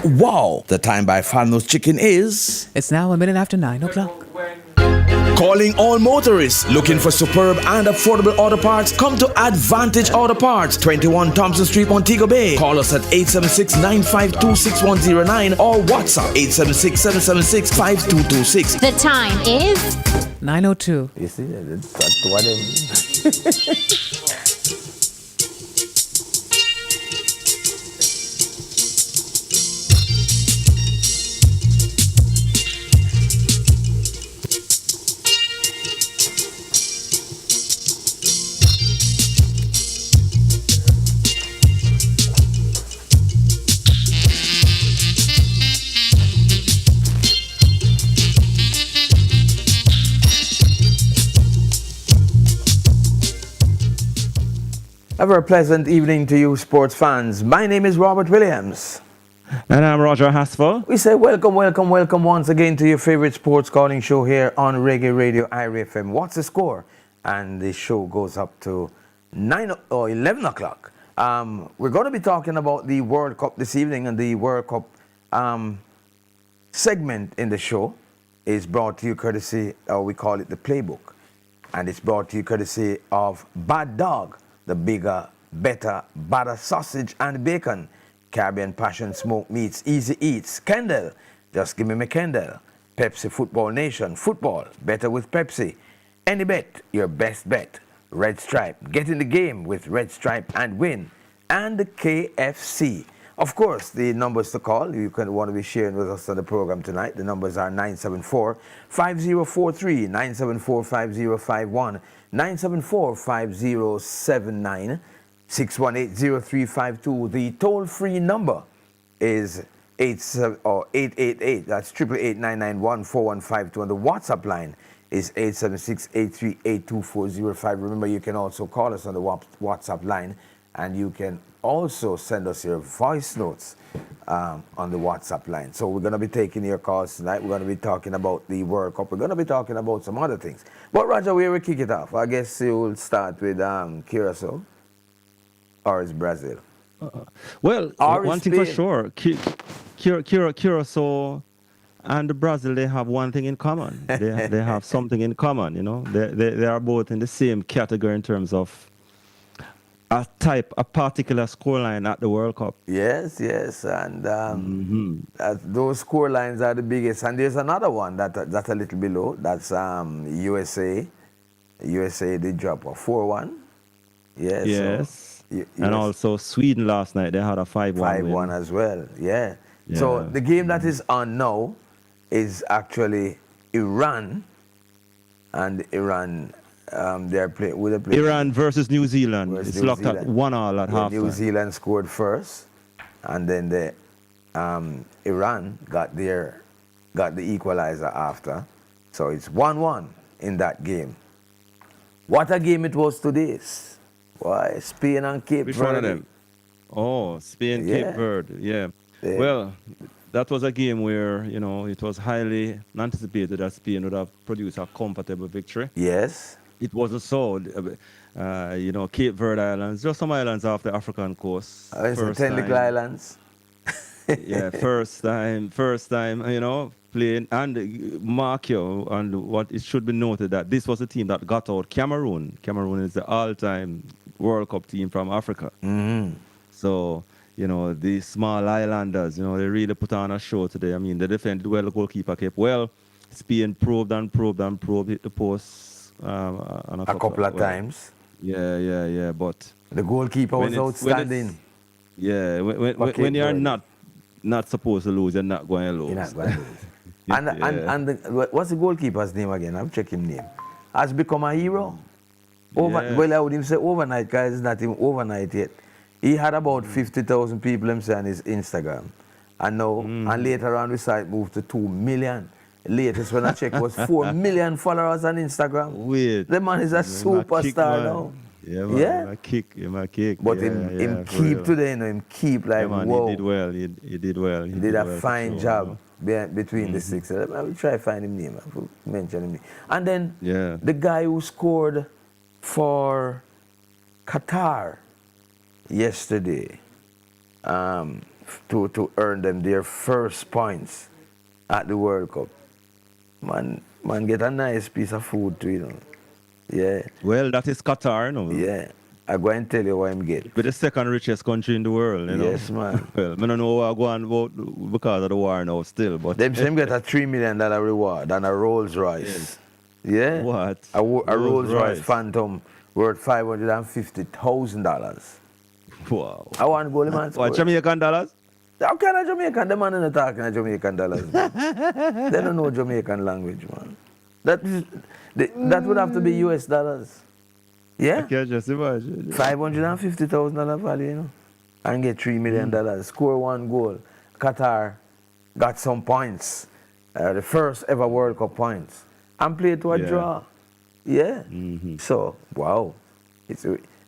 Wow! The time by Farmhouse Chicken is... It's now a minute after 9 o'clock. Calling all motorists looking for superb and affordable auto parts. Come to Advantage Auto Parts, 21 Thompson Street, Montego Bay. Call us at 876-952-6109 or WhatsApp 876-776-5226. The time is 9:02. You see, that's what A very pleasant evening to you, sports fans. My name is Robert Williams. And I'm Roger Haspel. We say welcome, welcome, welcome once again to your favorite sports calling show here on Reggae Radio IRA FM. What's the score? And the show goes up to 9 or 11 o'clock. We're going to be talking about the World Cup this evening, and the World Cup segment in the show is brought to you courtesy, we call it the Playbook. And it's brought to you courtesy of Bad Dog, the bigger, better, badder sausage and bacon. Caribbean Passion Smoked Meats, Easy Eats. Kendall, just give me my Kendall. Pepsi Football Nation, football, better with Pepsi. Any bet, your best bet. Red Stripe, get in the game with Red Stripe and win. And the KFC. Of course, the numbers to call, you can want to be sharing with us on the program tonight. The numbers are 974-5043, 974-5051, 974-5079, 618-0352. The toll-free number is 888, that's 888-991-4152. And the WhatsApp line is 876-838-2405. Remember, you can also call us on the WhatsApp line, and you can also send us your voice notes on the WhatsApp line. So we're going to be taking your calls tonight. We're going to be talking about the World Cup. We're going to be talking about some other things. But Roger, where we kick it off? I guess you'll start with Curacao, or is Brazil? Well, Or one thing for sure, Curacao and Brazil, they have one thing in common. They have something in common, you know. They are both in the same category in terms of a particular scoreline at the World Cup. Yes, and those score lines are the biggest. And there's another one that's a little below. That's USA. USA did drop a 4-1. Yes. So, and also Sweden last night, they had a 5-1 5-1 as well, yeah. So the game that is on now is actually Iran. And Iran... they're playing with a play. Iran versus New Zealand. It's locked at 1-1 at halftime. New Zealand scored first, and then the Iran got the equalizer after. So it's 1-1 in that game. What a game it was today! Why, Spain and Cape Verde. Which one of them? Oh, Spain, Cape Verde. Yeah. Well, that was a game where, you know, it was highly anticipated that Spain would have produced a comfortable victory. Yes. It wasn't so. You know, Cape Verde Islands, just some islands off the African coast. Ten little islands. Yeah, first time, you know, playing. And mark you, and what it should be noted that this was a team that got out Cameroon. Cameroon is the all-time World Cup team from Africa. Mm-hmm. So, you know, the small islanders, you know, they really put on a show today. I mean, they defended well, the goalkeeper kept well. Spain probed, hit the post. A couple of times. Yeah, but the goalkeeper was outstanding. When you're not supposed to lose, you're not going to lose. You're not going to lose. and what's the goalkeeper's name again? I'm checking name. Has become a hero. Well, I would even say overnight, because it's not even overnight yet. He had about 50,000 people on his Instagram, and now and later on we saw it move to 2 million. Latest when I checked was 4 million followers on Instagram. Weird. The man is a superstar now. Yeah, man. He might kick. But him keep today, you know, him keep like, man, whoa. He did well. He did well. He did a fine job between the six. I will try to find him name. I will mention him name. And then the guy who scored for Qatar yesterday, to earn them their first points at the World Cup. Man get a nice piece of food too, you know. Yeah, Well, that is Qatar, no? yeah. I go and tell you what I'm getting. We're the second richest country in the world, you know. Yes, man. Well, I don't know what I go on about because of the war now still, but Them same get a $3 million reward and a Rolls Royce. Yeah. What? A Rolls Royce Royce. Phantom worth $550,000. Wow. I want goalie man. What, Jamaican dollars? How can a Jamaican? The man is not talking a Jamaican dollars. Man. They don't know Jamaican language, man. That would have to be US dollars. Yeah? I can't just imagine. $550,000 value, you know, and get $3 million. Score one goal. Qatar got some points, the first ever World Cup points, and played to a Yeah. draw. Yeah. So wow,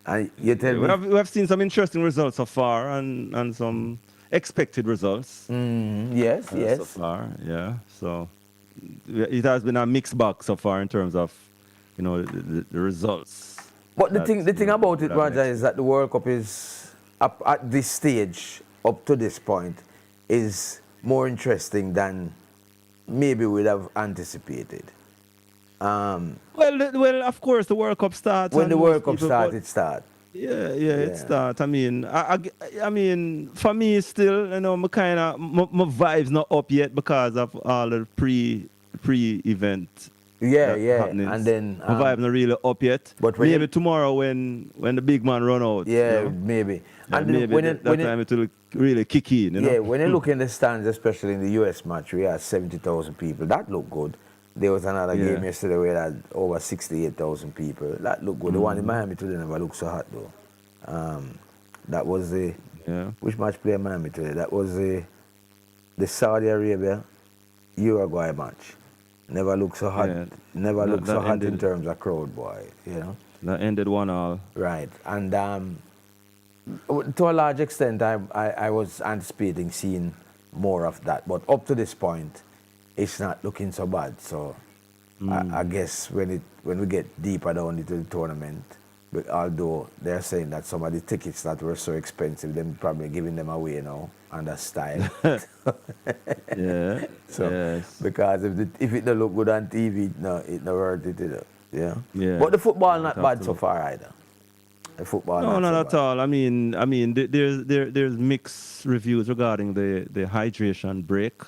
and you tell me. We have seen some interesting results so far and some expected results Yes, so yes. far. Yeah. So it has been a mixed bag so far in terms of, you know, the results. But the That's, thing about it, that Roger, makes is that the World Cup is up at this stage, up to this point, is more interesting than maybe we'd have anticipated. Well, of course, the World Cup starts. When and the most World Cup people- started, it started. Yeah, Yeah. it starts. I mean, I mean, for me still, you know, my vibe's not up yet because of all the pre-event. Yeah, yeah. happenings. And then my vibe not really up yet. but when maybe you- tomorrow when the big man run out. yeah, you know? maybe. Yeah, And then maybe when that time it will really kick in. You know? yeah, when you look in the stands, especially in the US match, we had 70,000 people. That looked good. There was another Yeah. game yesterday where we had over 68,000 people. That looked good. The one in Miami today never looked so hot though. That was the Yeah. which match played Miami today? That was the Saudi Arabia Uruguay match. Never looked so hot. Yeah. Never looked That so hot in ended- terms of crowd, boy. You know. That ended 1-1. Right. And to a large extent, I was anticipating seeing more of that. But up to this point, it's not looking so bad. So I guess when we get deeper down into the tournament, although they're saying that some of the tickets that were so expensive, they're probably giving them away now under style. Yeah. So, yes. because if it don't look good on TV, it not worth it, you know. Yeah. Yeah. But the football not It bad has so to far either. The football No, not not so at bad. all. I mean, there's mixed reviews regarding the hydration break.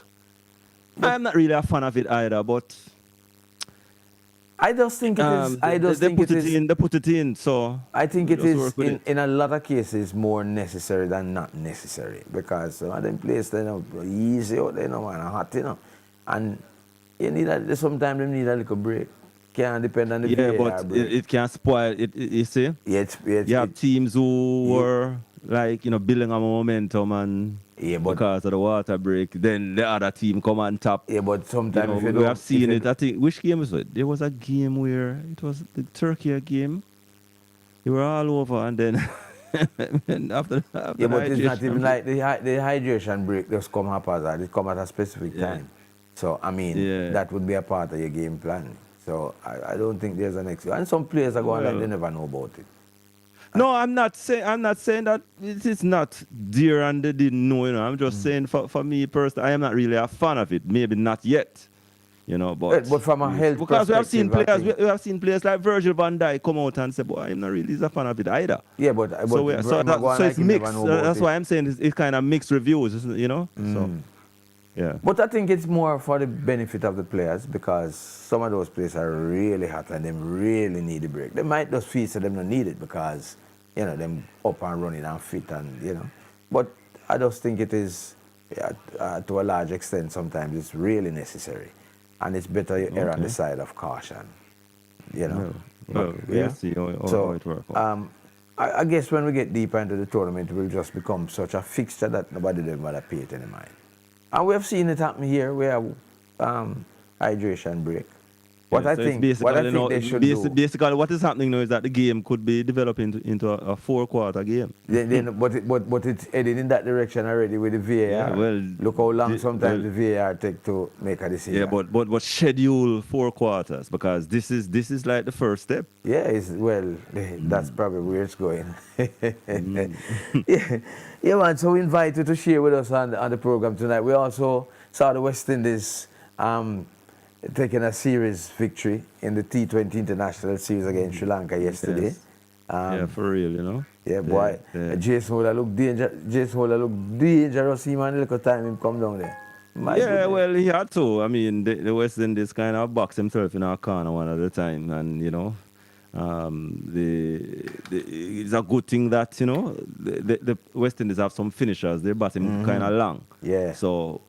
I'm not really a fan of it either, but I just think it is. I just they think put it it is. in. They put it in. So I think it just is work with it. in a lot of cases more necessary than not necessary because some of them places they know easy out there, you know, and hot, you know, and you need sometimes they need a little break. Can't depend on the yeah, VAR but break. it can spoil it. You see, Yeah, it's, you have teams who were like, you know, building a momentum and Yeah, but- because of the water break, then the other team come on top. yeah, but You sometimes know, if you we have don't- seen if it. I think which game was it? There was a game where it was the Turkey game. They were all over, and then and after Yeah, the but it's not hydration even break- like the hydration break just come haphazard. It come at a specific Yeah. time. So I mean, Yeah. that would be a part of your game plan. So I don't think there's an excuse. And some players are going like Well- they never know about it. No, I'm not saying that it is not dear and they didn't know. You know, I'm just saying for me personally, I am not really a fan of it. Maybe not yet. You know, but from a health because we have seen perspective, I players, think- we have seen players like Virgil van Dijk come out and say, "Boy, I'm not really a fan of it either." Yeah, but So, but so Maguire it's like he never mixed. know about That's it. why I'm saying it's kind of mixed reviews, isn't it, you know. So, yeah. But I think it's more for the benefit of the players because some of those players are really hot and them really need a break. They might just feel that them don't need it because, you know, them up and running and fit and, you know. But I just think it is, to a large extent, sometimes it's really necessary. And it's better you err on the side of caution, you know. Well, we'll see how it works out. I guess when we get deeper into the tournament, it will just become such a fixture that nobody will ever pay it any mind. And we have seen it happen here. We have hydration break. What I So it's think basically, they should do. basically what is happening now is that the game could be developed into a 4-quarter game. But it's heading in that direction already with the VAR. Yeah, well, look how long sometimes the VAR take to make a decision. Yeah, but schedule 4 quarters, because this is like the first step. Yeah, that's probably where it's going. yeah, man. So we invite you to share with us on the program tonight. We also saw the West Indies taking a series victory in the T20 International Series against Sri Lanka yesterday. Yes. Yeah, for real, you know. Yeah, boy. Yeah. Jason Holder look dangerous. He man, look at time him come down there. My Yeah, goodness. well, he had to. I mean, the West Indies kind of boxed himself in our corner one at a time, and you know, it's a good thing that you know the West Indies have some finishers. They bat him kind of long. Yeah. So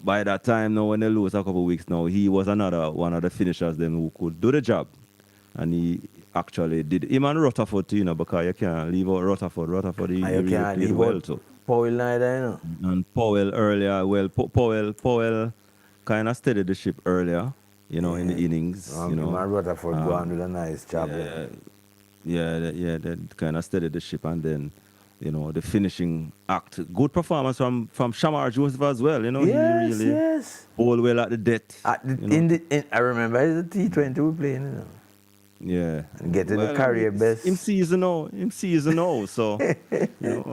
by that time, now when they lose a couple of weeks, now he was another one of the finishers then who could do the job, and he actually did. Him and Rutherford, too, you know, because you can't leave out Rutherford. Rutherford, he really played well too. Powell neither, you know. And Powell earlier, well, Powell kind of steadied the ship earlier, you know, in the innings. You know, Man Rutherford go on with a nice job. That kind of steadied the ship, and then, you know, the finishing act. Good performance from Shamar Joseph as well, you know. Yes, he really yes. bowled well at the death. I remember it's the T20 we playing, you know. Yeah. And getting the career best. Him seasonal, so, you know,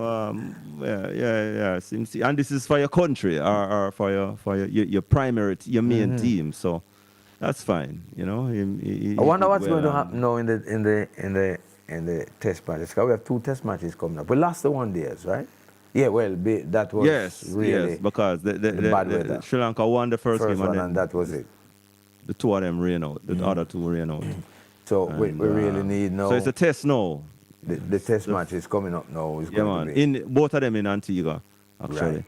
and this is for your country, or for your primary, your main team, so that's fine, you know. I wonder what's going to happen now in the test matches. Because we have 2 test matches coming up. We lost the 1 days, right? Yeah, well, that was really because the bad weather. Sri Lanka won the first game, one, and then that was it. the 2 of them ran out. The other 2 ran out. So we really need now. So it's a test now. The test match is coming up now. It's Yeah, going man. to be. In both of them in Antigua, actually, Right.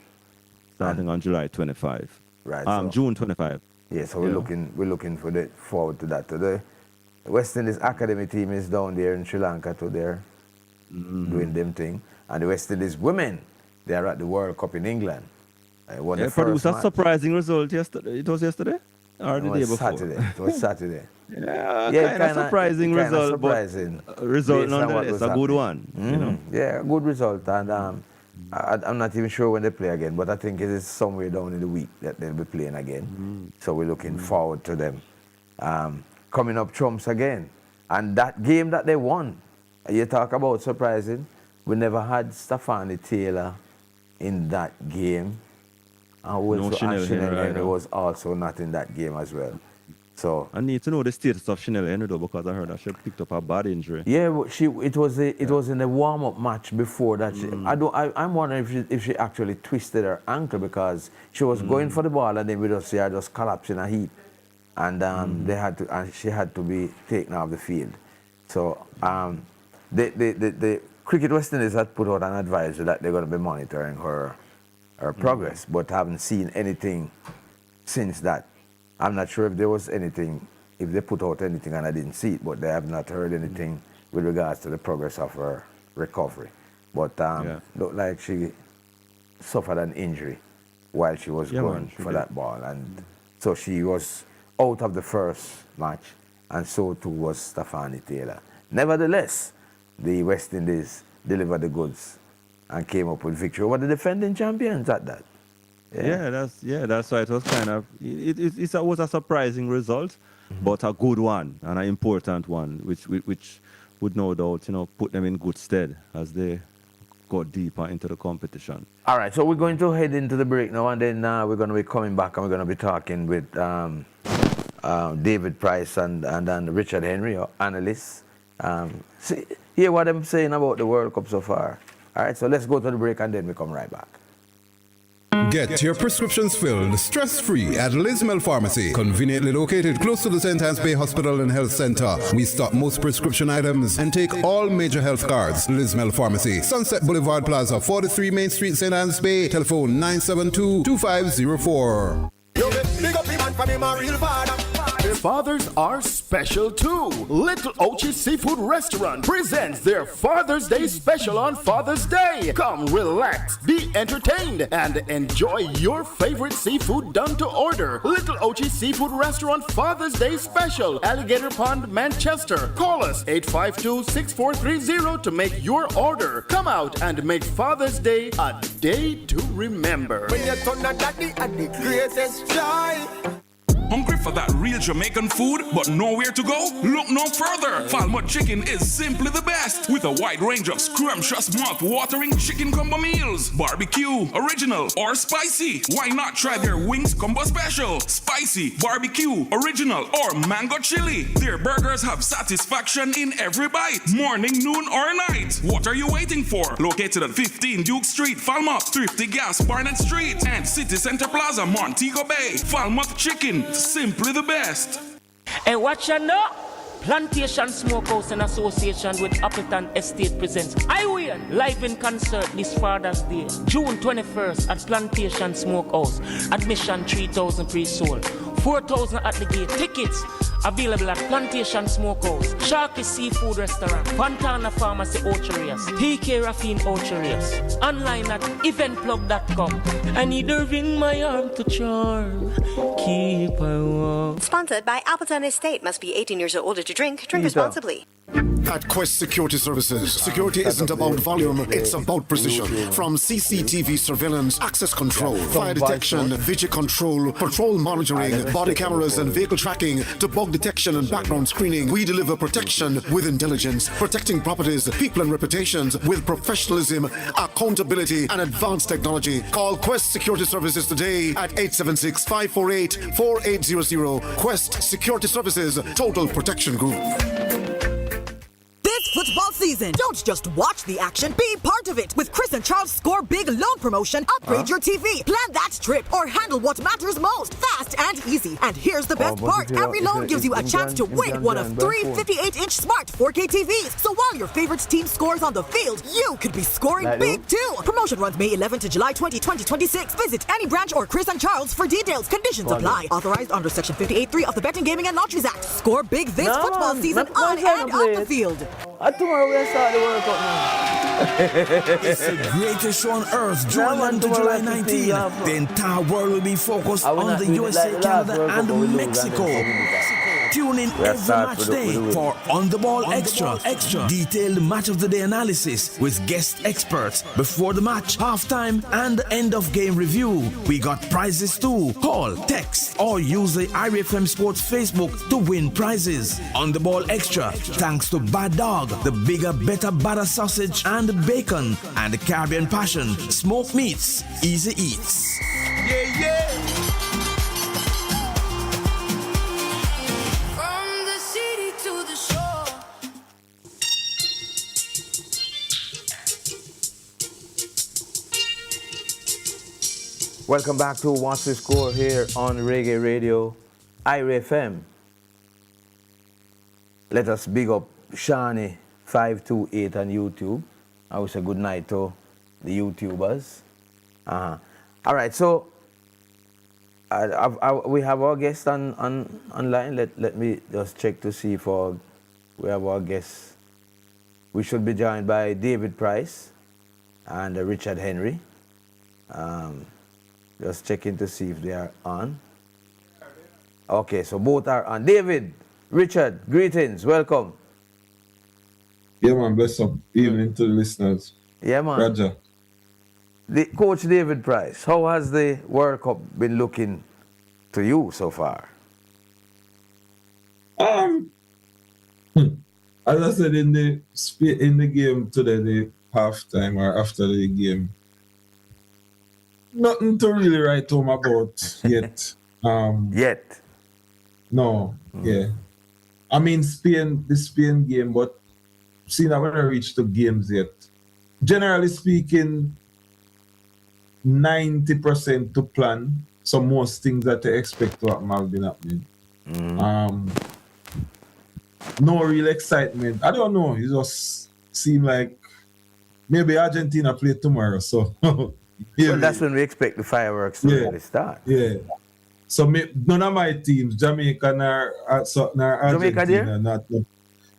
starting on July 25. Right, so- June 25. Yeah, so we're looking forward to that. The West Indies Academy team is down there in Sri Lanka too. They're doing them thing. And the West Indies women, they are at the World Cup in England. Won the first Produced a match. surprising result yesterday. It was yesterday? Or the day before? Saturday. It was Saturday. Yeah, Yeah, kind of surprising kinda result, surprising but result based on what nonetheless, was a good happening. one. You know? Yeah, a good result. And I'm not even sure when they play again, but I think it is somewhere down in the week that they'll be playing again. So we're looking forward to them coming up trumps again. And that game that they won, you talk about surprising, we never had Stefani Taylor in that game. And Chanel Henry Henry either. was also not in that game as well. So I need to know the status of Chanel Henry though, because I heard that she picked up a bad injury. yeah, it was in the warm-up match before that. I'm wondering if she actually twisted her ankle, because she was going for the ball and then we just see her just collapse in a heap, and she had to be taken off the field. So the Cricket West Indies had put out an advisory that they're going to be monitoring her progress, but haven't seen anything since that. I'm not sure if there was anything, if they put out anything and I didn't see it, but they have not heard anything with regards to the progress of her recovery. But looked like she suffered an injury while she was going for that ball. And so she was out of the first match, and so too was Stefani Taylor. Nevertheless, the West Indies delivered the goods and came up with victory over the defending champions at that. That's why it was kind of it was a surprising result, but a good one and an important one, which would no doubt, you know, put them in good stead as they go deeper into the competition. All right, so we're going to head into the break now, and then we're going to be coming back and we're going to be talking with David Price and Richard Henry, our analysts. Hear what I'm saying about the World Cup so far. All right, so let's go to the break and then we come right back. Get your prescriptions filled stress-free at Lismel Pharmacy, conveniently located close to the St. Anne's Bay Hospital and Health Center. We stock most prescription items and take all major health cards. Lismel Pharmacy, Sunset Boulevard Plaza, 43 Main Street, St. Anne's Bay. Telephone 972-2504. Yo, big up him and from him a real father. Fathers are special too. Little Ochi Seafood Restaurant presents their Father's Day special on Father's Day. Come relax, be entertained, and enjoy your favorite seafood done to order. Little Ochi Seafood Restaurant Father's Day special, Alligator Pond, Manchester. Call us 852-6430 to make your order. Come out and make Father's Day a day to remember. When you turn a daddy and the greatest joy. Hungry for that real Jamaican food, but nowhere to go? Look no further. Falmouth Chicken is simply the best, with a wide range of scrumptious, mouth-watering chicken combo meals. Barbecue, original, or spicy. Why not try their wings combo special? Spicy, barbecue, original, or mango chili. Their burgers have satisfaction in every bite, morning, noon, or night. What are you waiting for? Located at 15 Duke Street, Falmouth, Thrifty Gas, Barnett Street, and City Center Plaza, Montego Bay. Falmouth Chicken, simply the best. And what you know? Plantation Smokehouse in association with Appleton Estate presents Iwan live in concert this Father's Day, June 21st at Plantation Smokehouse. Admission 3,000 pre-sold, 4,000 at the gate. Tickets available at Plantation Smokehouse, Sharky Seafood Restaurant, Fontana Pharmacy Orcharias, TK Raffine Orcharias. Online at eventplug.com. I need a ring my arm to charm. Keep I warm. Sponsored by Appleton Estate. Must be 18 years or older to drink. Drink responsibly. At Quest Security Services, security isn't about volume, it's about precision. From CCTV surveillance, access control, fire detection, video control, patrol monitoring, body cameras and vehicle tracking, to bug detection and background screening, we deliver protection with intelligence, protecting properties, people and reputations with professionalism, accountability and advanced technology. Call Quest Security Services today at 876-548-4800. Quest Security Services, Total Protection Group. Football season. Don't just watch the action, be part of it. With Chris and Charles Score Big Loan Promotion, upgrade your TV, plan that trip, or handle what matters most. Fast and easy. And here's the best part. Every loan gives you a chance to win one of 3 58-inch smart 4K TVs. So while your favorite team scores on the field, you could be scoring big too. Promotion runs May 11 to July 20, 2026. Visit any branch or Chris and Charles for details. Conditions apply. Authorized under Section 58.3 of the Betting, Gaming and Lotteries Act. Score big this football season on and off the field. Tomorrow we'll start the World Cup now. It's the greatest show on earth, June 11 to July 19. The entire world will be focused on the USA, Canada, and Mexico. Tune in every match day for On the Ball Extra. Detailed match of the day analysis with guest experts before the match, halftime, and end of game review. We got prizes too. Call, text, or use the IRFM Sports Facebook to win prizes. On the Ball Extra, thanks to Bad Dog, the bigger, better, badder sausage and bacon, and the Caribbean Passion, smoked meats, easy eats. Yeah. Welcome back to What's the Score here on Reggae Radio, IRFM. Let us big up Shani528 on YouTube. I wish a good night to the YouTubers. All right, so we have our guest online. Let me just check to see if we have our guests. We should be joined by David Price and Richard Henry. Just checking to see if they are on. Okay, so both are on. David, Richard, greetings, welcome. Yeah, man, bless up evening to the listeners. Yeah, man. Roger. Coach David Price, how has the World Cup been looking to you so far? As I said in the game today, the halftime or after the game, nothing to really write home about yet. Yet? No, yeah. I mean, the Spain game, but seeing I haven't reached the games yet. Generally speaking, 90% to plan. So most things that I expect to happen have been happening. No real excitement. I don't know. It just seemed like maybe Argentina play tomorrow. So yeah, well, that's when we expect the fireworks to really start. Yeah. So none of my teams, Jamaica nor Argentina, Jamaica there?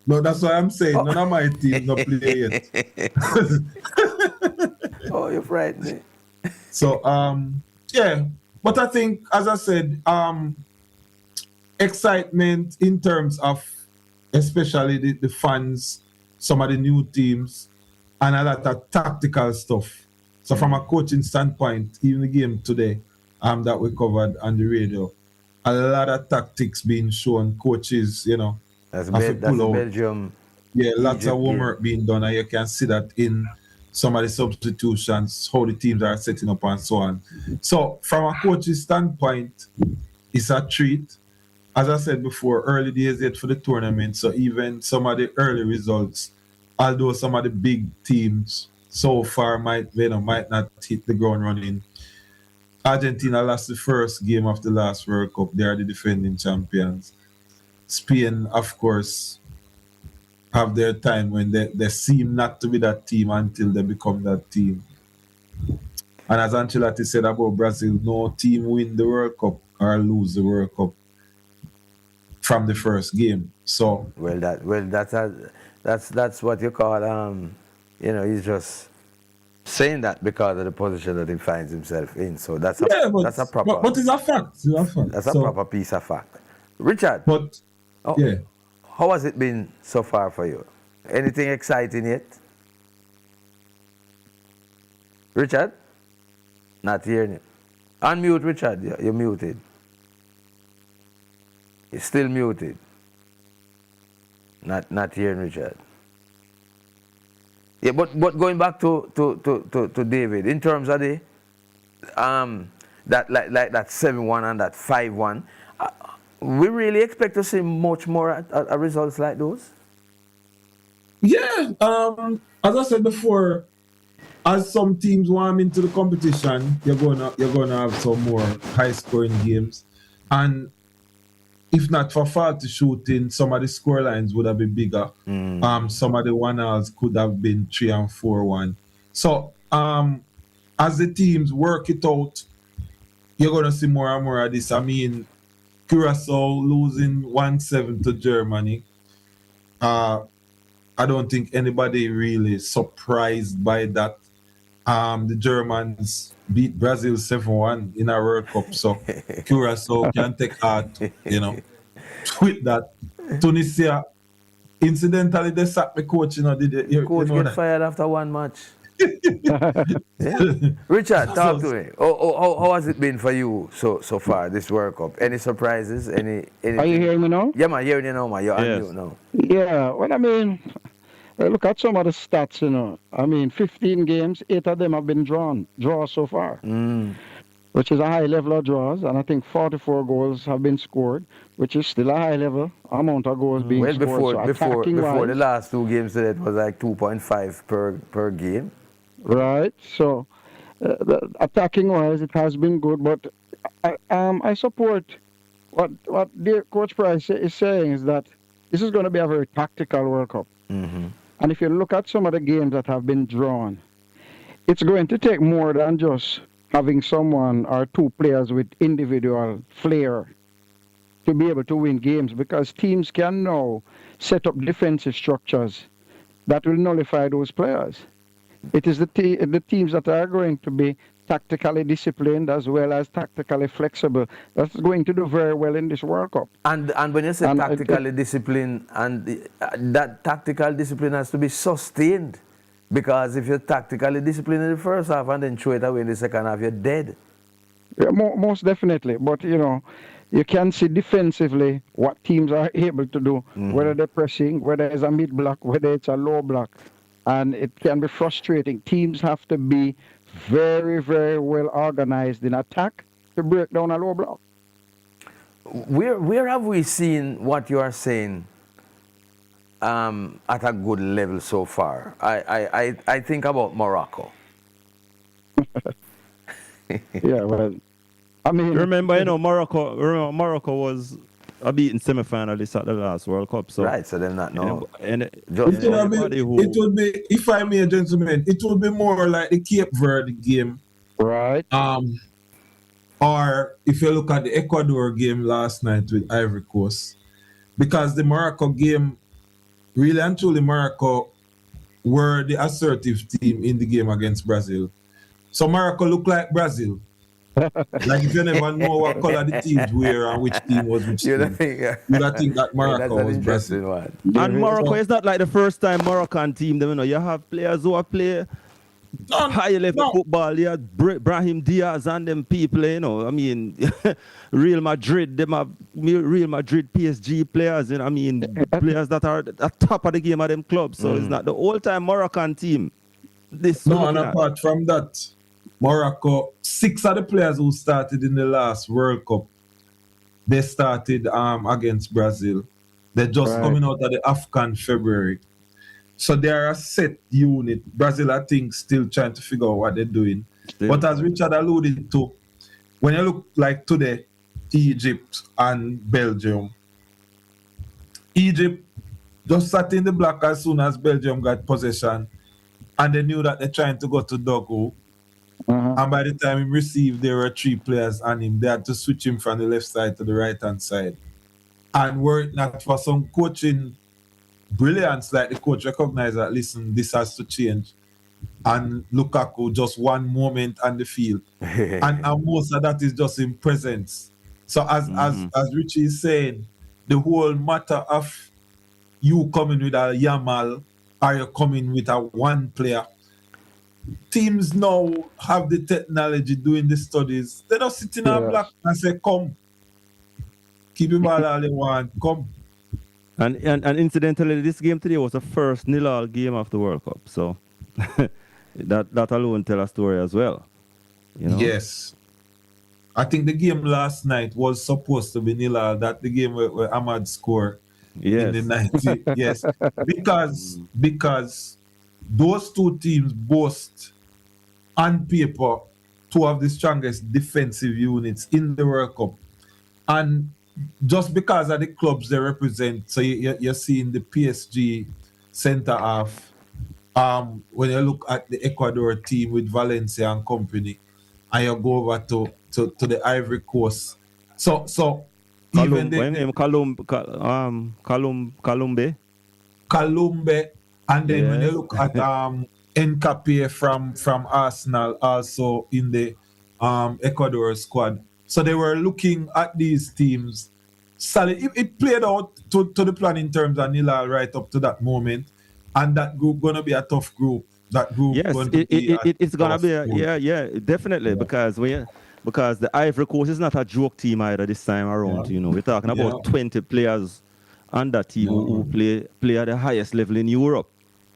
No, that's what I'm saying. None of my teams no play yet. Oh, you're frightening. So yeah, but I think, as I said, excitement in terms of especially the fans, some of the new teams, and a lot of tactical stuff. So from a coaching standpoint, even the game today that we covered on the radio, a lot of tactics being shown, coaches, you know, that's Belgium. Yeah, lots of homework being done, and you can see that in some of the substitutions, how the teams are setting up and so on. So from a coaching standpoint, it's a treat. As I said before, early days yet for the tournament, so even some of the early results, although some of the big teams so far might not hit the ground running. Argentina lost the first game of the last World Cup. They are the defending champions. Spain, of course, have their time when they seem not to be that team until they become that team. And as Ancelotti said about Brazil, no team win the World Cup or lose the World Cup from the first game. So that's what you call he's just saying that because of the position that he finds himself in. So that's a proper. But it's a fact. It's a fact. That's a proper piece of fact. Richard. How has it been so far for you? Anything exciting yet? Richard? Not hearing you. Unmute, Richard. You're muted. You're still muted. Not hearing Richard. Yeah, but going back to David, in terms of the that 7-1 and that 5-1, we really expect to see much more results like those? Yeah, as I said before, as some teams warm into the competition, you're gonna have some more high-scoring games, and if not for faulty shooting, some of the score lines would have been bigger. Some of the 1-0s could have been 3 and 4-1. So as the teams work it out, you're gonna see more and more of this. I mean, Curacao losing 1-7 to Germany. I don't think anybody really surprised by that. The Germans beat Brazil 7-1 in a World Cup, so Curacao can take heart, with that. Tunisia, incidentally, they sacked the coach, Did you coach get fired after one match? Richard, talk to me. How has it been for you so far, this World Cup? Any surprises? Anything? Are you hearing me now? Yeah, man, hearing you now, man. You're on mute now. Yeah, well, I mean, look at some of the stats, I mean, 15 games, 8 of them have been draws so far, which is a high level of draws, and I think 44 goals have been scored, which is still a high level amount of goals being scored. Before the last 2 games, it was like 2.5 per game. Right, so attacking-wise, it has been good, but I support what Coach Price is saying is that this is going to be a very tactical World Cup. And if you look at some of the games that have been drawn, it's going to take more than just having someone or 2 players with individual flair to be able to win games, because teams can now set up defensive structures that will nullify those players. It is the teams that are going to be tactically disciplined as well as tactically flexible that's going to do very well in this World Cup. And when you say tactically disciplined, and that tactical discipline has to be sustained, because if you're tactically disciplined in the first half and then throw it away in the second half, you're dead. Yeah, most definitely. But you can see defensively what teams are able to do, whether they're pressing, whether it's a mid block, whether it's a low block. And it can be frustrating. Teams have to be very, very well organized in attack to break down a low block. Where have we seen what you are saying at a good level so far? I think about Morocco. Yeah, well, I mean, remember, Morocco was a beaten semi-finalist at the last World Cup. So right, so they're not know. It would be, if I may, gentlemen, it would be more like the Cape Verde game. Right. or if you look at the Ecuador game last night with Ivory Coast, because the Morocco game, really and truly Morocco were the assertive team in the game against Brazil. So Morocco looked like Brazil. Like if you never know what color the teams wear and which team was which team, you think that Morocco was Brazil. And Morocco is not like the first time Moroccan team. You know, you have players who are play high level football. You have Brahim Diaz and them people. You know, I mean, Real Madrid, them have Real Madrid PSG players. You know, I mean, players that are at top of the game of them clubs. So it's not the old time Moroccan team. And apart from that, Morocco, 6 of the players who started in the last World Cup, they started against Brazil. They're just coming out of the AFCON February. So they are a set unit. Brazil, I think, still trying to figure out what they're doing. But as Richard alluded to, when you look like today, Egypt and Belgium, Egypt just sat in the black as soon as Belgium got possession, and they knew that they're trying to go to Doku. And by the time he received, there were 3 players on him. They had to switch him from the left side to the right-hand side. And were it not for some coaching brilliance, like the coach recognized that, listen, this has to change. And Lukaku, just one moment on the field. and most of that is just in presence. So as Richie is saying, the whole matter of you coming with a Yamal or you coming with a one player, teams now have the technology doing the studies. They don't sit in a black and say, come. Keep him all they want, come. And incidentally, this game today was the first nil-all game of the World Cup. So that alone tell a story as well. You know? Yes. I think the game last night was supposed to be nil-all. That the game where Ahmad scored in the 90th. Yes. Because those 2 teams boast, on paper, 2 of the strongest defensive units in the World Cup. And just because of the clubs they represent, so you're seeing the PSG centre half, when you look at the Ecuador team with Valencia and company, and you go over to the Ivory Coast. So Kalumbe. And then when you look at Nkapie from Arsenal also in the Ecuador squad. So they were looking at these teams. It played out to the plan in terms of nil-all right up to that moment. And that group going to be a tough group. That group it's going to be definitely. Yeah. Because the Ivory Coast is not a joke team either this time around. You know, we're talking about 20 players on that team who play at the highest level in Europe.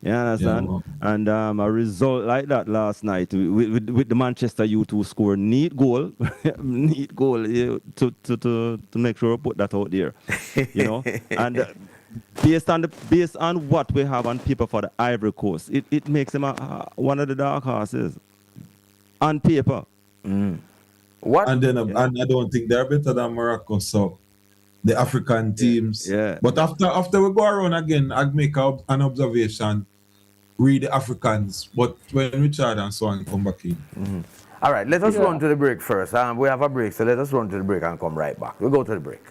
You understand? Yeah. And a result like that last night with the Manchester Youth who scored neat goal to make sure we put that out there. You know? And based on what we have on paper for the Ivory Coast, it makes him one of the dark horses on paper. What? And then and I don't think they're better than Morocco, so the African teams. Yeah. But after we go around again, I'd make an observation, read the Africans, but when Richard and so on come back in. All right, let us run to the break first. We have a break, so let us run to the break and come right back. We'll go to the break.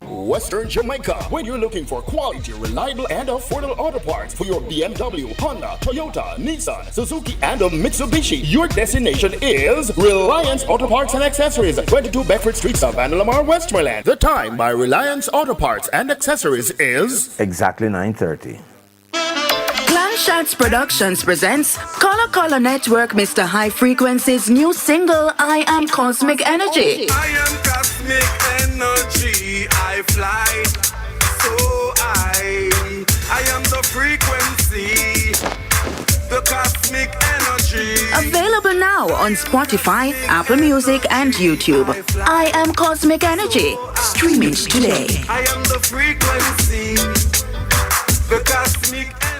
Western Jamaica, when you're looking for quality, reliable, and affordable auto parts for your BMW, Honda, Toyota, Nissan, Suzuki, and Mitsubishi, your destination is Reliance Auto Parts and Accessories, 22 Bedford Street, South and Lamar, Westmoreland. The time by Reliance Auto Parts and Accessories is exactly 9:30. Shots Productions presents Color Network, Mr. High Frequency's new single, I Am Cosmic Energy. I am cosmic energy, I fly so I am the frequency, the cosmic energy. Available now on Spotify, Apple Music, and YouTube. I Am Cosmic Energy, streaming today. I am the frequency, the cosmic energy.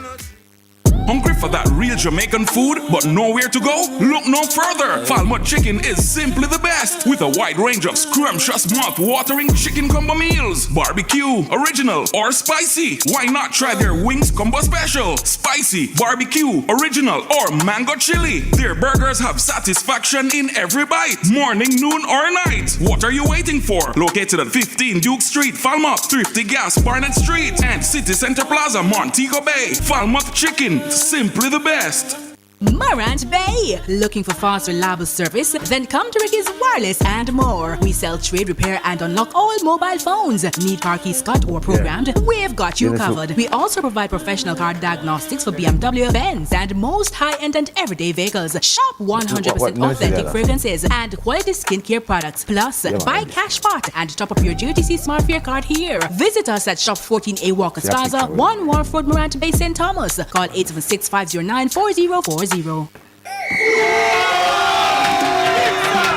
Hungry for that real Jamaican food, but nowhere to go? Look no further. Falmouth Chicken is simply the best, with a wide range of scrumptious, mouth-watering chicken combo meals. Barbecue, original, or spicy. Why not try their wings combo special? Spicy, barbecue, original, or mango chili. Their burgers have satisfaction in every bite, morning, noon, or night. What are you waiting for? Located at 15 Duke Street, Falmouth, Thrifty Gas, Barnett Street, and City Center Plaza, Montego Bay. Falmouth Chicken, simply the best. Morant Bay. Looking for fast, reliable service? Then come to Ricky's Wireless and more. We sell, trade, repair, and unlock all mobile phones. Need car keys cut or programmed? We've got you covered. We also provide professional car diagnostics for BMW, Benz, and most high-end and everyday vehicles. Shop 100% authentic fragrances and quality skincare products. Plus, buy cash pot and top up your GTC Smart Fare card here. Visit us at Shop 14A Walker Plaza, 1 Warford, Morant Bay, St. Thomas. Call 876-509-4040.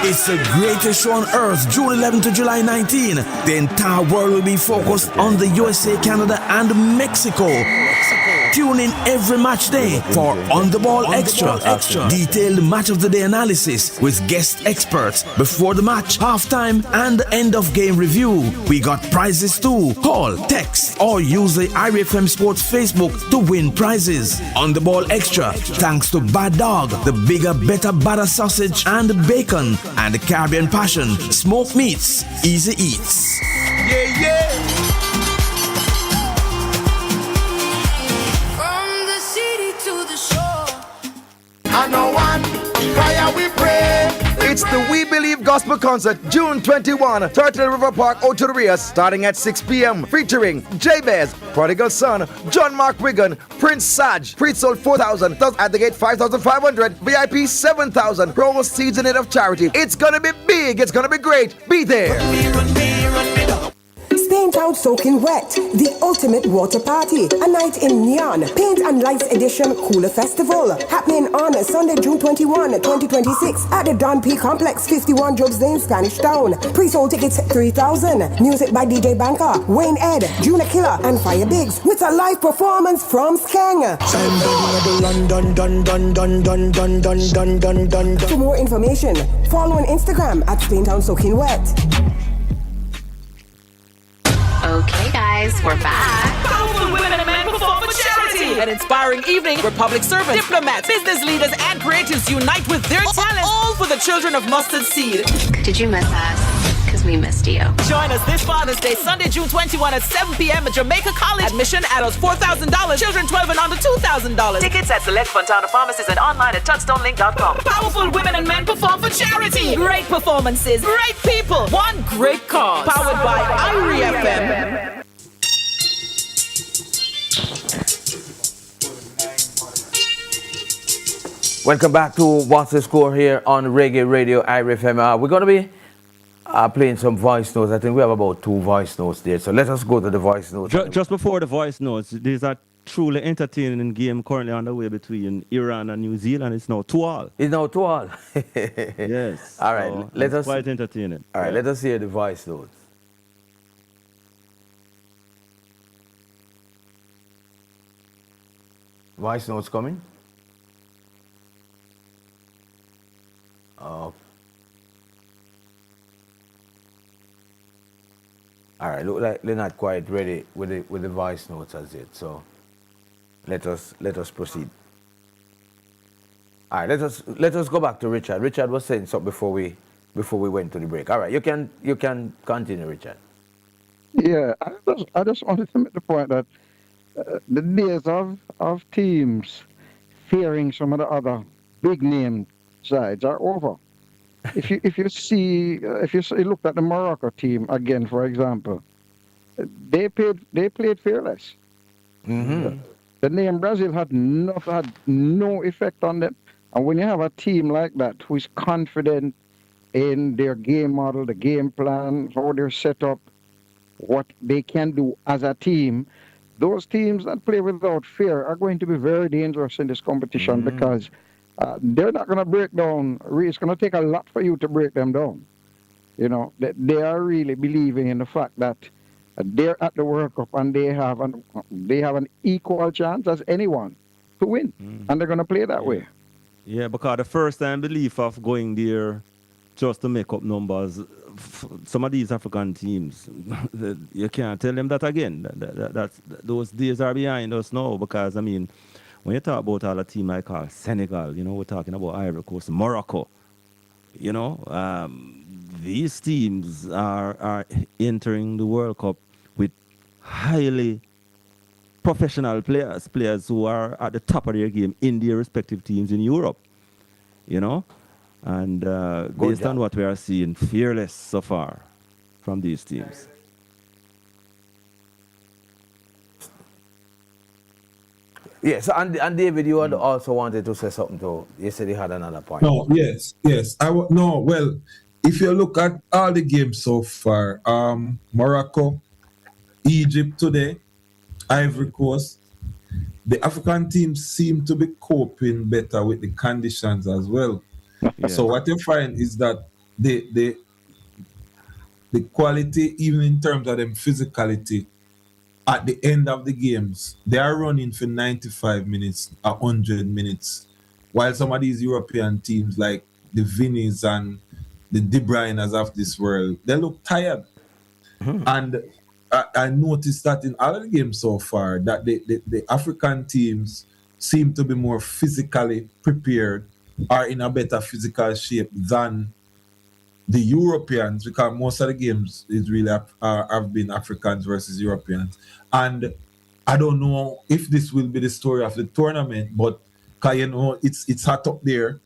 It's the greatest show on earth, June 11 to July 19. The entire world will be focused on the USA, Canada, and Mexico. Tune in every match day for On the Ball Extra. Detailed match of the day analysis with guest experts before the match, halftime, and end of game review. We got prizes too. Call, text, or use the IRFM Sports Facebook to win prizes. On the Ball Extra, thanks to Bad Dog, the bigger, better, badder sausage and bacon, and the Caribbean Passion, smoked meats, easy eats. Yeah, yeah. And no one, prayer we pray. It's the We Believe Gospel Concert, June 21, Turtle River Park, Ocho Rios, starting at 6 p.m. Featuring Jabez, Prodigal Son, John Mark Wigan, Prince Saj, Pre-sold 4,000, at the gate 5,500, VIP 7,000, proceeds in need of charity. It's gonna be big, it's gonna be great. Be there. Run me down. Spain Town Soaking Wet, the ultimate water party. A night in neon, paint and lights edition cooler festival. Happening on Sunday, June 21, 2026 at the Don P Complex, 51 Jobs Lane, Spanish Town. Pre-sold tickets 3,000. Music by DJ Banker, Wayne Ed, Juna Killer, and Fire Biggs with a live performance from Skeng. For more information, follow on Instagram at Spain Town Soaking Wet. Okay, guys, we're back. Powerful women and men perform for charity. An inspiring evening where public servants, diplomats, business leaders, and creatives unite with their talent, all for the children of Mustard Seed. Did you miss us? Because we missed you. Join us this Father's Day, Sunday, June 21 at 7 p.m. at Jamaica College. Admission, adults $4,000, children 12 and under $2,000. Tickets at select Fontana pharmacies and online at touchstonelink.com. Powerful women and men perform for charity. Great performances, great people, one great cause. Powered by IRFM. Welcome back to What's the Score here on Reggae Radio IRFM. We're going to be playing some voice notes. I think we have about 2 voice notes there. So let us go to the voice notes. Just before the voice notes, there's a truly entertaining game currently underway between Iran and New Zealand. It's now 2-2. It's now 2-2. Yes. All right. So let us. Quite entertaining. All right. Let us hear the voice notes. Voice notes coming. All right, look like they're not quite ready with the voice notes as yet. So let us proceed. All right, let us go back to Richard. Richard was saying something before we went to the break. All right, you can continue, Richard. Yeah, I just wanted to make the point that the days of teams fearing some of the other big name sides are over. If you look at the Morocco team again, for example, they played fearless. Mm-hmm. The name Brazil had no effect on them. And when you have a team like that who is confident in their game model, the game plan, how they're set up, what they can do as a team, those teams that play without fear are going to be very dangerous in this competition because they're not going to break down. It's going to take a lot for you to break them down. You know, they are really believing in the fact that they're at the World Cup and they have an equal chance as anyone to win, and they're going to play that way. Yeah, because the first time belief of going there just to make up numbers, some of these African teams, you can't tell them that again. Those days are behind us now, because, I mean, when you talk about all a team like Senegal, you know, we're talking about Ivory Coast, Morocco, you know, these teams are entering the World Cup with highly professional players who are at the top of their game in their respective teams in Europe, you know. And based on what we are seeing, fearless so far from these teams. Yes, and David, you had also wanted to say something too. You said you had another point. No, yes. Well, if you look at all the games so far, Morocco, Egypt today, Ivory Coast, the African teams seem to be coping better with the conditions as well. Yeah. So what you find is that the quality, even in terms of them physicality, at the end of the games, they are running for 95 minutes, 100 minutes. While some of these European teams like the Vinnies and the De Bruynes of this world, they look tired. And I noticed that in all of the games so far, that the African teams seem to be more physically prepared, are in a better physical shape than the Europeans, because most of the games is really have been Africans versus Europeans. And I don't know if this will be the story of the tournament, but you know, it's hot up there.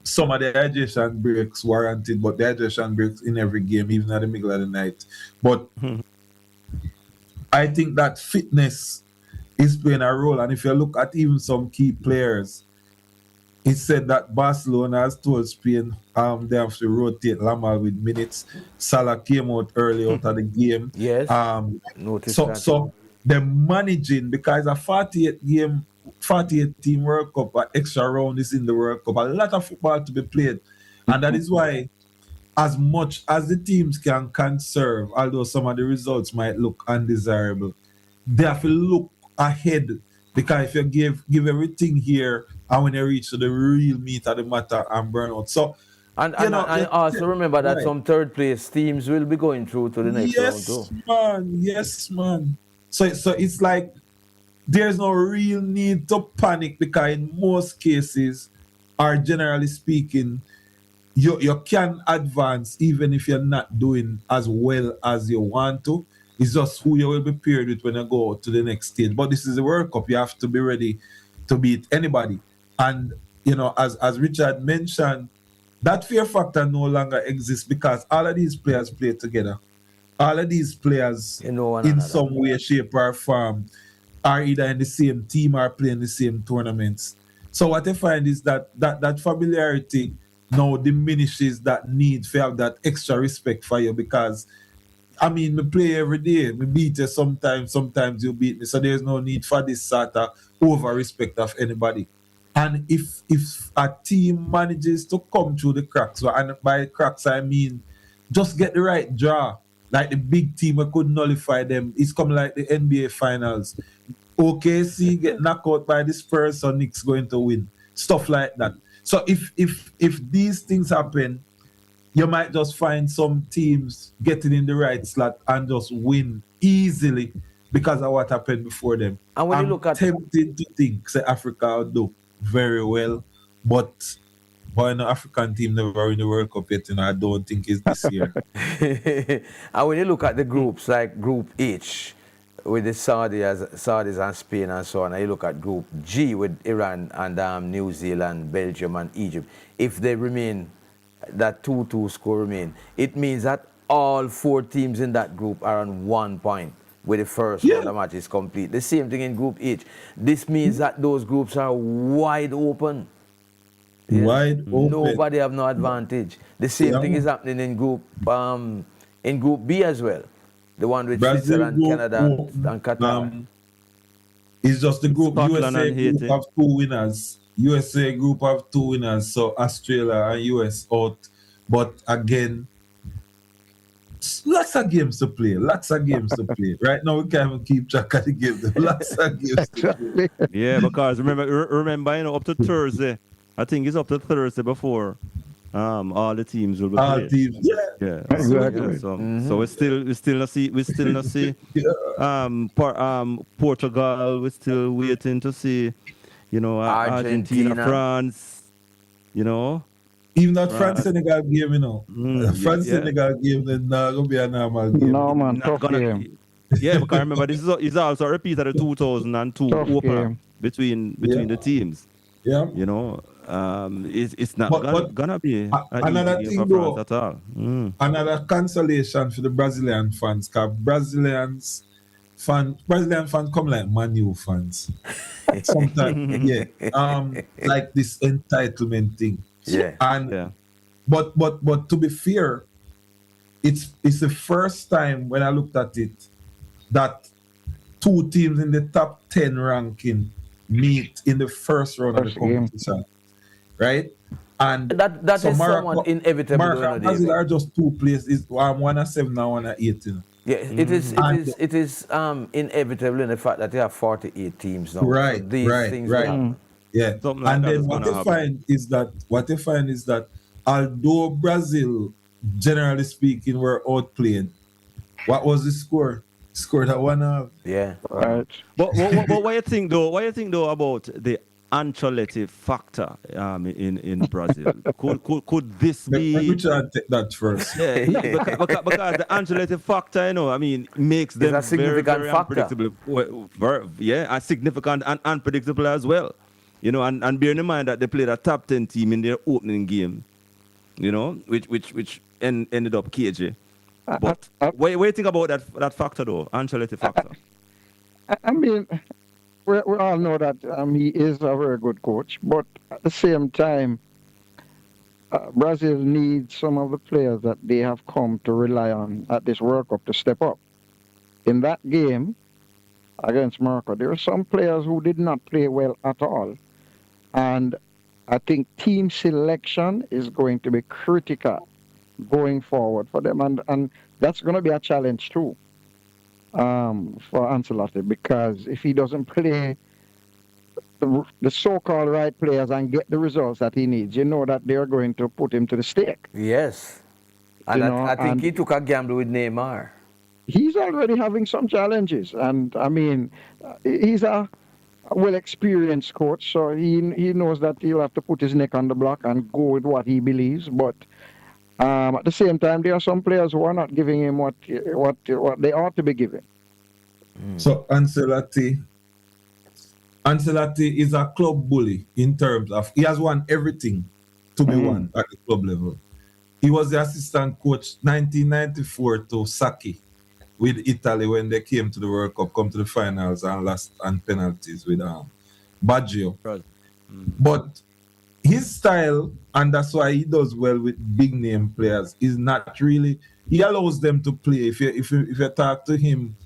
Some of the hydration breaks warranted, but the hydration breaks in every game, even at the middle of the night. But I think that fitness is playing a role. And if you look at even some key players, it said that Barcelona has told Spain they have to rotate Lamal with minutes. Salah came out early out of the game. Yes. So they're managing, because a 48 team World Cup, an extra round is in the World Cup. A lot of football to be played. And that is why, as much as the teams can conserve, although some of the results might look undesirable, they have to look ahead. Because if you give everything here, and when you reach to the real meat of the matter and burn out. So, and also remember that some third place teams will be going through to the next round too. Yes, man. So it's like there's no real need to panic, because in most cases, or generally speaking, you can advance even if you're not doing as well as you want to. It's just who you will be paired with when you go to the next stage. But this is the World Cup. You have to be ready to beat anybody. And, you know, as Richard mentioned, that fear factor no longer exists, because all of these players play together. All of these players, in some way, shape, or form, are either in the same team or playing the same tournaments. So what I find is that familiarity now diminishes that need to have that extra respect for you, because I mean, we play every day. We beat you sometimes you beat me. So there's no need for this sort of over respect of anybody. And if a team manages to come through the cracks, and by cracks I mean just get the right draw, like the big team, I could nullify them. It's come like the NBA finals. OKC get knocked out by the Spurs, so Knicks going to win. Stuff like that. So if these things happen, you might just find some teams getting in the right slot and just win easily because of what happened before them. And when you look at, tempted to think say Africa will do very well, but an African team never win the World Cup yet, and I don't think it's this year. And when you look at the groups like Group H with the Saudis and Spain and so on, and you look at Group G with Iran and New Zealand, Belgium and Egypt, if they remain, that 2-2 score remain, it means that all four teams in that group are on 1 point with the first round of match is complete. The same thing in Group H. This means that those groups are wide open. Wide open. Nobody have no advantage. The same thing is happening in Group B as well. The one with Switzerland, Canada, and Qatar. It's just the group. USA group have 2 winners. USA group have 2 winners, so Australia and US out. But again, lots of games to play. Right now, we can't even keep track of the games. Lots of games to play. Yeah, because remember, you know, up to Thursday. I think it's up to Thursday before all the teams will be played. All teams, Yeah, Exactly. So we still not see Portugal. We're still waiting to see, you know, Argentina, France. You know, even that France-Senegal game, you know. France-Senegal game, then not going to be a normal game. No, man, Not tough gonna- game. Yeah, because remember this is also a repeat of the 2002 Tough opener game. between the teams. Yeah. You know, it's not But gonna be another easy thing for though, France at all. Another consolation for the Brazilian fans, because Brazilian fans come like Man U fans. Sometimes, like this entitlement thing. Yeah. And but to be fair, it's the first time when I looked at it that two teams in the top 10 ranking meet in the first round of the competition. Right? And that is somewhat inevitable. Morocco and Brazil are just two places. One at 7 and one at 8. You know? Yeah, it is inevitable in the fact that there are 48 teams now. Right, So these things will happen. Yeah. Something like And that then is what gonna you find is that although Brazil, generally speaking, were outplayed, what was the score? Scored at 1-0. Yeah. Right. But what you think though? What you think though about the Ancelotti factor in Brazil? Could this be? Richard take that first. Yeah, because the Ancelotti factor, you know, I mean, makes them a significant very factor. unpredictable. Yeah, significant and unpredictable as well. You know, and bearing in mind that they played a top 10 team in their opening game, you know, which ended up KJ. But what do you think about that factor though, Ancelotti factor? I mean, we all know that he is a very good coach, but at the same time, Brazil needs some of the players that they have come to rely on at this World Cup to step up. In that game against Morocco, there were some players who did not play well at all. And I think team selection is going to be critical going forward for them. And that's going to be a challenge too for Ancelotti, because if he doesn't play the so-called right players and get the results that he needs, you know that they're going to put him to the stake. Yes. And I think he took a gamble with Neymar. He's already having some challenges. And, I mean, he's a well-experienced coach, so he knows that he'll have to put his neck on the block and go with what he believes. But at the same time, there are some players who are not giving him what they ought to be given. So Ancelotti is a club bully in terms of he has won everything to be won at the club level. He was the assistant coach 1994 to Sacchi with Italy when they came to the World Cup, come to the finals and lost on penalties with Baggio. But his style, and that's why he does well with big name players, is not really, he allows them to play. If you talk to him,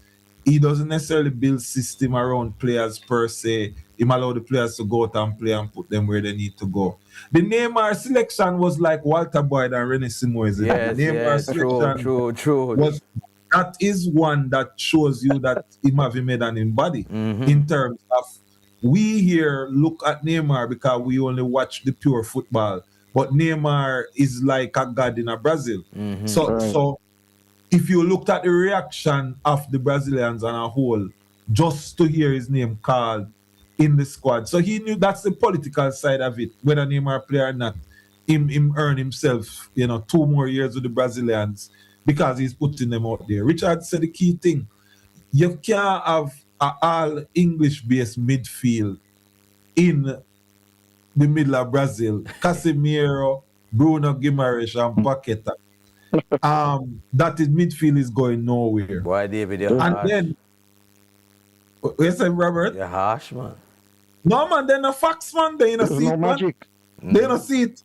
he doesn't necessarily build system around players per se. He allows the players to go out and play and put them where they need to go. The Neymar selection was like Walter Boyd and René Simoes. Yes, true. That is one that shows you that he have made an embody in terms of, we here look at Neymar because we only watch the pure football, but Neymar is like a god in Brazil. So if you looked at the reaction of the Brazilians on a whole, just to hear his name called in the squad, so he knew that's the political side of it. Whether Neymar play or not, him earn himself, 2 more years with the Brazilians because he's putting them out there. Richard said the key thing: you can't have an all English-based midfield in the middle of Brazil. Casemiro, Bruno Guimaraes, and Paqueta. That is midfield is going nowhere. Why, David? You're harsh. Then, what you say, Robert? You're harsh, man. No, man, they're not facts, man. They don't see it, man. They don't see it.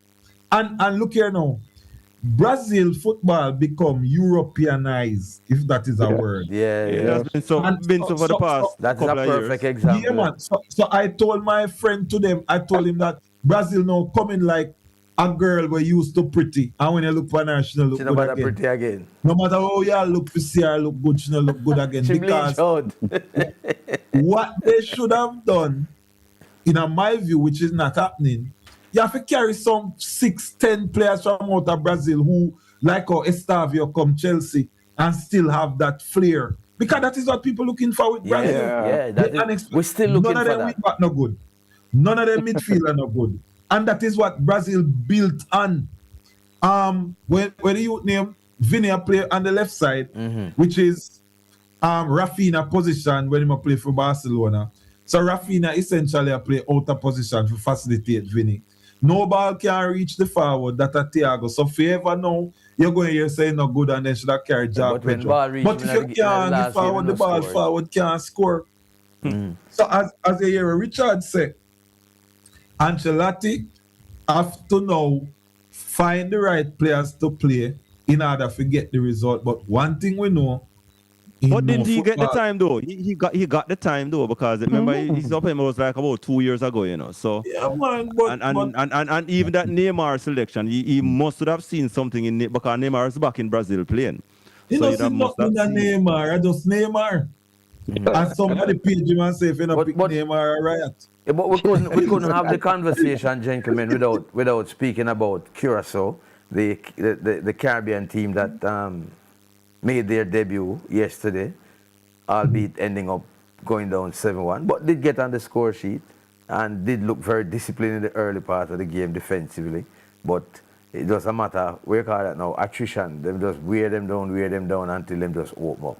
And look here now. Brazil football become Europeanized, if that is a word. Yeah. It has been so for the past that's couple a of perfect years. example. Yeah, man. So I told my friend to them, I told him that Brazil now coming like a girl were used to pretty, and when you look on her, she don't look She good not again. pretty again. No matter how you look for see her look good, she don't look good again. She Because bleach out. what they should have done, in my view, which is not happening, you have to carry some 6-10 players from out of Brazil who, like how Estavio come Chelsea, and still have that flair. Because that is what people looking for with Brazil. We're still looking None of for them that. wing back no good. None of them midfield are no good. And that is what Brazil built on. When you name Vinny play on the left side, which is Rafinha position when he play for Barcelona. So Rafinha essentially play out of position to facilitate Vinny. No ball can reach the forward that a Thiago. So if you ever know you're going here saying no good and then should have carried Jack but when Pedro. ball reach, But if you can't give forward the ball, forward can't score. So as you hear Richard say, Ancelotti have to now find the right players to play in order to get the result. But one thing we know, But didn't he get the time though? He got the time though, because remember his up was like about 2 years ago, you know. So yeah, man, but, and even that Neymar selection, he must have seen something in it because Neymar is back in Brazil playing. He So doesn't know Neymar, I just Neymar. And somebody page him and say if you don't pick Neymar, a riot. Yeah, but we couldn't have the conversation, gentlemen, without speaking about Curacao, the Caribbean team that made their debut yesterday, albeit ending up going down 7-1, but did get on the score sheet and did look very disciplined in the early part of the game defensively. But it doesn't matter, we call that now attrition. Them just wear them down until them just open up.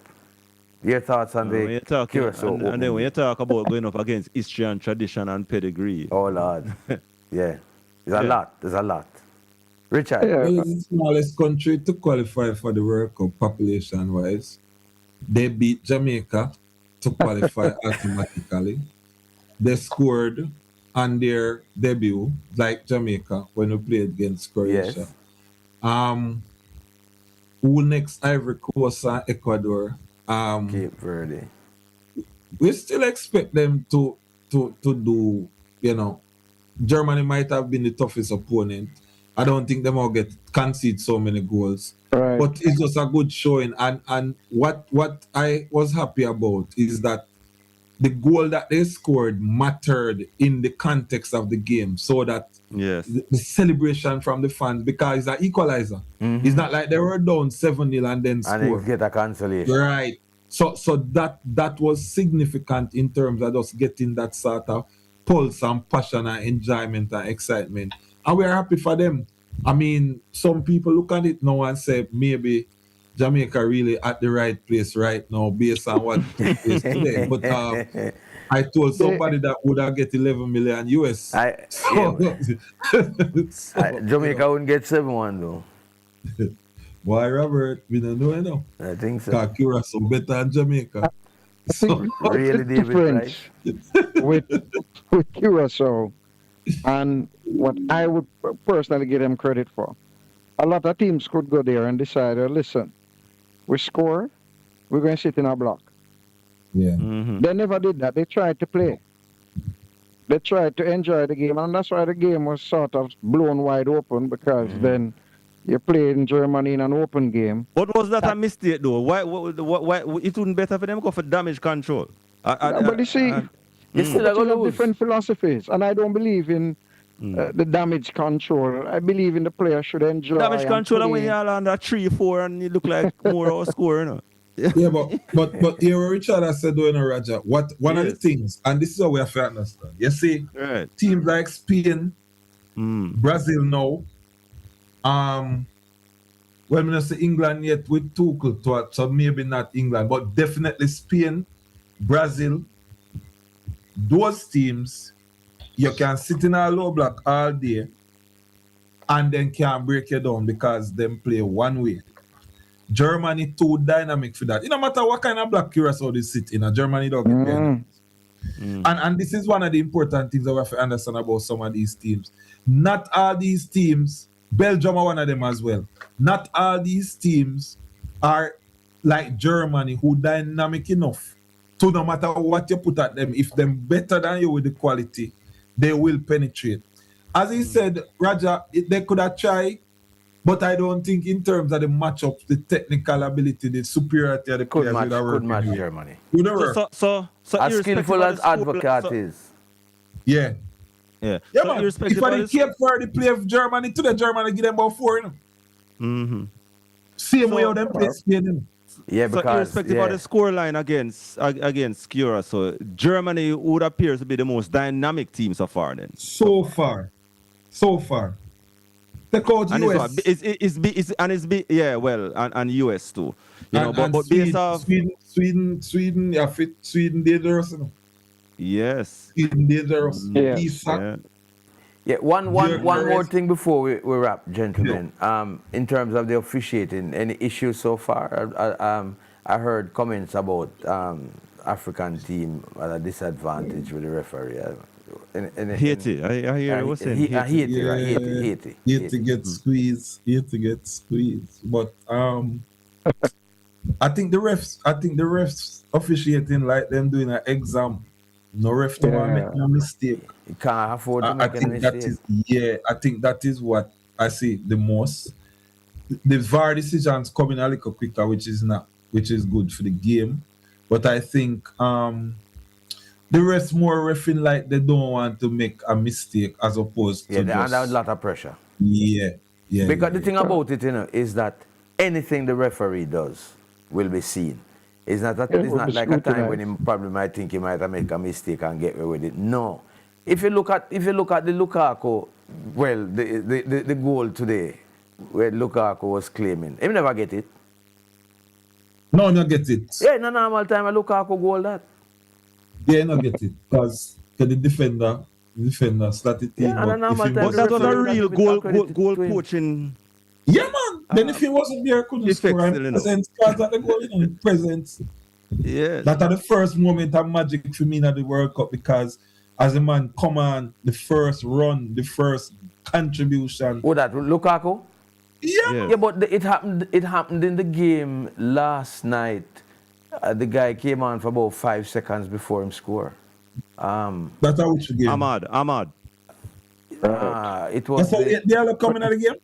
Your thoughts on the Curacao? And then when you talk about going up against history and tradition and pedigree. Oh, Lord. Yeah. There's a lot. Richard? Well, it's the smallest country to qualify for the World Cup population-wise. They beat Jamaica to qualify automatically. They scored on their debut, like Jamaica, when we played against Croatia. Yes. Who next? Ivory Coast and Ecuador. Cape Verde. We still expect them to do, you know, Germany might have been the toughest opponent. I don't think them all concede so many goals. Right. But it's just a good showing. And what I was happy about is that the goal that they scored mattered in the context of the game, so that the celebration from the fans, because it's an equalizer. It's not like they were down 7-0 and then scored. And they get a consolation. Right. So that was significant in terms of us getting that sort of pulse and passion and enjoyment and excitement. And we're happy for them. I mean, some people look at it now and say maybe Jamaica really at the right place right now based on what is today. But I told somebody that would have get 11 million US. Jamaica wouldn't get 7-1 though. Why, Robert? We don't know, you know. I think so. Because Curacao better than Jamaica. Really, David, with Curacao, and what I would personally give them credit for, a lot of teams could go there and decide, listen, we score, we're going to sit in our block. Yeah. They never did that. They tried to play. They tried to enjoy the game, and that's why the game was sort of blown wide open, because then you play in Germany in an open game. But was that a mistake though? Why it wouldn't better for them go for damage control? But you see, you still have different philosophies, and I don't believe in the damage control. I believe in the player should enjoy. Damage control, and when you're under 3-4 and you look like more or score, you know. Yeah, but here what Richard has said, though, Roger, one of the things, and this is how we have to understand. You see, teams like Spain, Brazil now, well, I'm not say England yet with Tuchel, so maybe not England, but definitely Spain, Brazil, those teams, you can sit in a low block all day and then can break you down because them play one way. Germany too dynamic for that. It no matter what kind of block Curacao they sit in, Germany don't get better. And this is one of the important things that we have to understand about some of these teams. Not all these teams, Belgium are one of them as well. Not all these teams are like Germany, who dynamic enough to no matter what you put at them, if them better than you with the quality, they will penetrate. as he said, Roger, they could have tried, but I don't think in terms of the matchup, the technical ability, the superiority of the players would have Could match worked. Germany. Would have worked. So As irrespective skillful of as the score- Advocate so- is. Yeah. Yeah. Yeah, So man. irrespective If I of did the Cape Verde play of Germany, today Germany give them about 4, you know. Mm-hmm. Same way how them play Spain, you know. Yeah, So because irrespective of the scoreline against Cura, so Germany would appear to be the most dynamic team so far then. So far. Take out And US. and US too. You know, but based off Sweden, yeah, Sweden dangerous, you know. yes. Sweden dangerous. Yeah. Isak. Yeah, one Germany. more thing before we wrap, gentlemen. In terms of the officiating, any issues so far? I heard comments about African team at a disadvantage with the referee. Haiti. I hear you were saying Haiti, right? Haiti. Haiti get squeezed. But I think the refs officiating like them doing an exam. No ref don't want to make no mistake. You can't afford to make a mistake. I think that is what I see the most. The VAR decisions coming a little quicker, which is good for the game. But I think the refs more refing like they don't want to make a mistake as opposed to they're under a lot of pressure. Yeah. Because the thing about it, you know, is that anything the referee does will be seen. It's not like a time when he probably might think he might make a mistake and get away with it. No. If you look at the Lukaku, well, the goal today, where Lukaku was claiming, he never get it. No, not get it. Yeah, no normal time a Lukaku goal that. Yeah, not get it because the defender started. Yeah, but that was a real goal poaching. Yeah, man. Then if he wasn't there, couldn't score. And present cards at the goal, you know, present. Yeah. That are the first moment of magic for me in the World Cup because as a man come on, the first run, the first contribution. Oh, that Lukaku? Yeah. Yeah, but it happened in the game last night. The guy came on for about 5 seconds before him score. That's how it should game. Ahmad. It was. That's how they are coming at the game.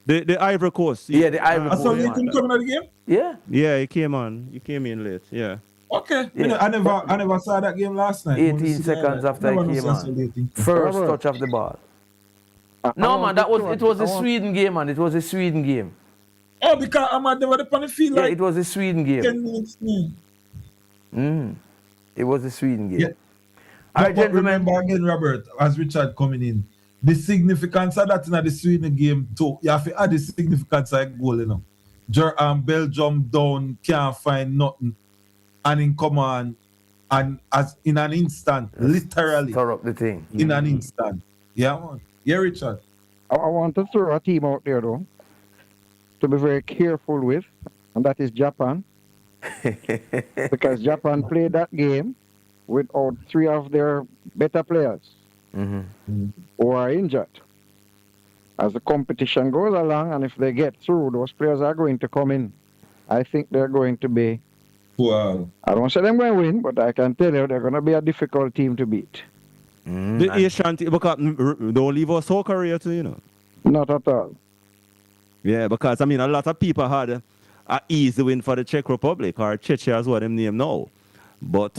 The Ivory Coast. Yeah, the Ivory Coast. So he couldn't come in the game? Yeah. Yeah, he came on. He came in late. Yeah. Okay. Yeah. You know, I never saw that game last night. 18 seconds after he came on. First touch of the ball. No, man, it was a Sweden game, man. It was a Sweden game. Oh, because Ahmad never upon the field. Yeah, it was a Sweden game. 10 minutes. It was a Sweden game. Yeah. All right, but gentlemen. remember again, Robert, as Richard coming in, the significance of that in the Sweden game too. You have to add the significance of a goal, you know. Belgium down, can't find nothing, and in command, and as in an instant, literally. Tore up the thing. In an instant. Yeah, man. Yeah, Richard. I want to throw a team out there though, to be very careful with, and that is Japan. Because Japan played that game without 3 of their better players who are injured. As the competition goes along, and if they get through, those players are going to come in. I think they're going to be. Wow. I don't say they're going to win, but I can tell you they're going to be a difficult team to beat. The Asian team, because don't leave us South Korea too, you know. Not at all. Yeah, because I mean, a lot of people had an easy win for the Czech Republic, or Czechia is what them name now. But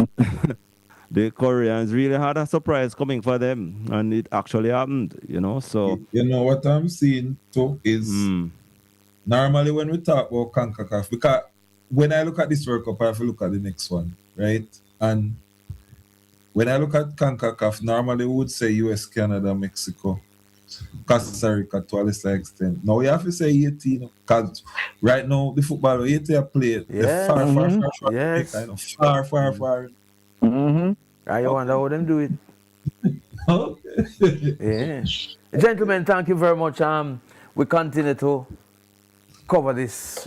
the Koreans really had a surprise coming for them, and it actually happened, you know. So you know what I'm seeing too is normally when we talk about CONCACAF, because when I look at this World Cup, I have to look at the next one, right? And when I look at CONCACAF, normally we would say US, Canada, Mexico, Costa Rica to a lesser extent. Now we have to say 18, because right now the football 18 are played. Yes. They're far. I wonder how them do it. Okay. Yeah. Gentlemen, thank you very much. We continue to cover this